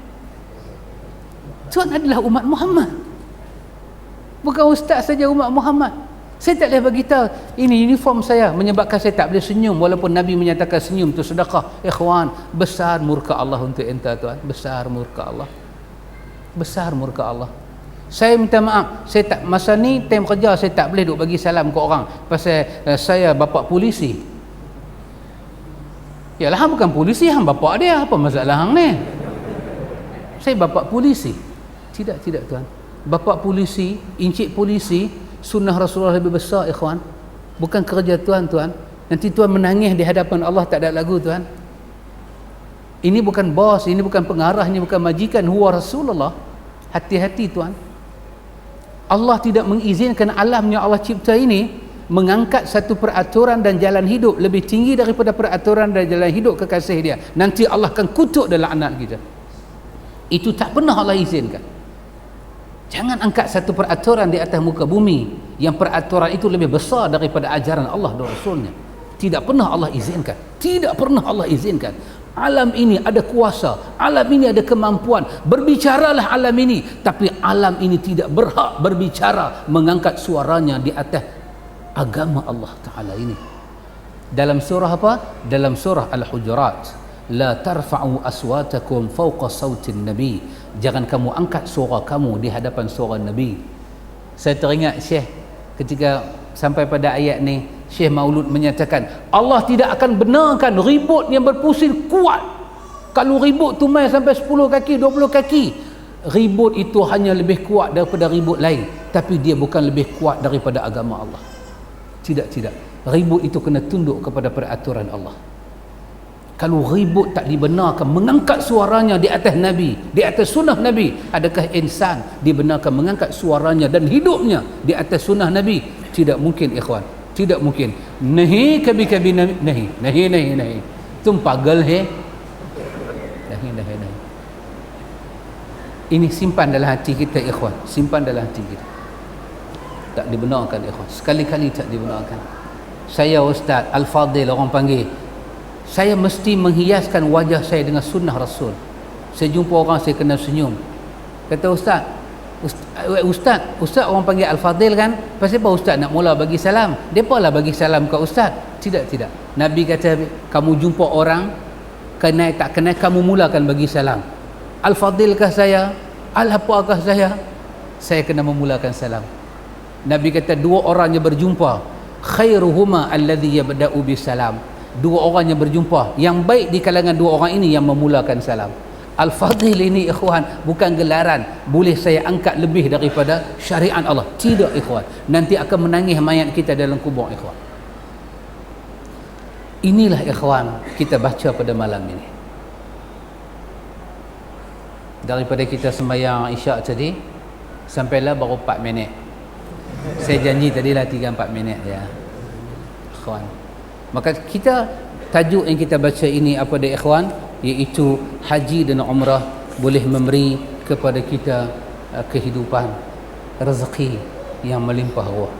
tuan adalah umat Muhammad. Bukan ustaz saja umat Muhammad. Saya tak boleh bagi tahu ini uniform saya menyebabkan saya tak boleh senyum, walaupun Nabi menyatakan senyum itu sedekah. Ikhwan, besar murka Allah untuk enta, tuan. Besar murka Allah. Besar murka Allah. Saya minta maaf, saya tak, masa ni time kerja saya tak boleh duk bagi salam ke orang pasal saya bapa polisi. Yalah, hang bukan polisi, hang bapa dia, apa masalah hang ni? Saya bapa polisi. Tidak tuan. Bapa polisi, encik polisi, sunnah Rasulullah lebih besar, ikhwan. Bukan kerja tuan. Nanti tuan menangis di hadapan Allah tak ada lagu, tuan. Ini bukan bos, ini bukan pengarah, ini bukan majikan, huwa Rasulullah. Hati-hati, tuan. Allah tidak mengizinkan alam yang Allah cipta ini mengangkat satu peraturan dan jalan hidup lebih tinggi daripada peraturan dan jalan hidup kekasih dia. Nanti Allah akan kutuk dan laknat kita. Itu tak pernah Allah izinkan. Jangan angkat satu peraturan di atas muka bumi yang peraturan itu lebih besar daripada ajaran Allah dan Rasulnya. Tidak pernah Allah izinkan. Tidak pernah Allah izinkan. Alam ini ada kuasa, alam ini ada kemampuan, berbicaralah alam ini, tapi alam ini tidak berhak berbicara, mengangkat suaranya di atas agama Allah Ta'ala ini. Dalam surah apa? Dalam surah Al-Hujurat, la tarfa'u aswatakum fawqa sautin nabi, jangan kamu angkat suara kamu di hadapan suara Nabi. Saya teringat Syekh ketika sampai pada ayat ni, Syekh Maulud menyatakan Allah tidak akan benarkan ribut yang berpusing kuat. Kalau ribut tu mai sampai 10 kaki, 20 kaki, ribut itu hanya lebih kuat daripada ribut lain, tapi dia bukan lebih kuat daripada agama Allah. Tidak. Ribut itu kena tunduk kepada peraturan Allah. Kalau ribut tak dibenarkan mengangkat suaranya di atas Nabi, di atas sunnah Nabi, adakah insan dibenarkan mengangkat suaranya dan hidupnya di atas sunnah Nabi? Tidak mungkin, ikhwan. Tidak mungkin. Nahi kabi nahi. Tum pagal he. Nahi. Ini simpan dalam hati kita, ikhwan. Simpan dalam hati kita. Tak dibenarkan, ikhwan. Sekali-kali tak dibenarkan. Saya Ustaz Al-Fadil orang panggil. Saya mesti menghiaskan wajah saya dengan sunnah Rasul. Saya jumpa orang, saya kena senyum. Kata Ustaz orang panggil Al-Fadil kan? Pasal apa Ustaz nak mula bagi salam? Depa lah bagi salam ke Ustaz. Tidak. Nabi kata, kamu jumpa orang, kenal tak kenal, kamu mulakan bagi salam. Al-Fadil kah saya? Al-apakah saya? Saya kena memulakan salam. Nabi kata, dua orang yang berjumpa, khairuhuma alladhi yabda'u bisalam. dua orang yang berjumpa, yang baik di kalangan dua orang ini yang memulakan salam. Al-Fadhil ini ikhwan bukan gelaran boleh saya angkat lebih daripada syariat Allah. Tidak ikhwan, nanti akan menangis mayat kita dalam kubur ikhwan. Inilah ikhwan kita baca pada malam ini. Daripada kita sembahyang isyak tadi sampailah baru 4 minit. Saya janji tadilah 3-4 minit ya ikhwan. Maka kita tajuk yang kita baca ini apa dia ikhwan, iaitu haji dan umrah boleh memberi kepada kita kehidupan, rezeki yang melimpah ruah.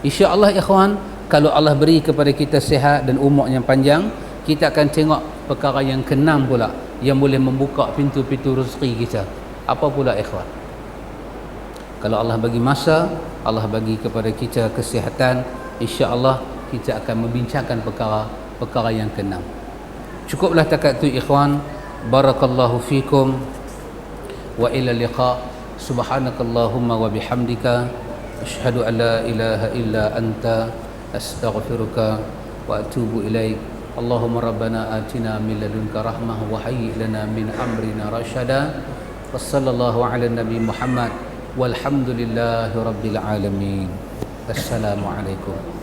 Insya-Allah ikhwan, kalau Allah beri kepada kita sihat dan umur yang panjang, kita akan tengok perkara yang keenam pula yang boleh membuka pintu-pintu rezeki kita. Apa pula ikhwan? Kalau Allah bagi masa, Allah bagi kepada kita kesihatan, insya-Allah kita akan membincangkan perkara yang keenam. Cukuplah takat tu ikhwan. Barakallahu fikum wa ila liqa. Subhanakallahumma wa bihamdika asyhadu an la ilaha illa anta astaghfiruka wa atubu ilaik. Allahumma rabbana atina min ladunka rahmah wa hayyi lana min amrina rashada. Wassallallahu ala nabi Muhammad walhamdulillahi rabbil alamin. Assalamualaikum.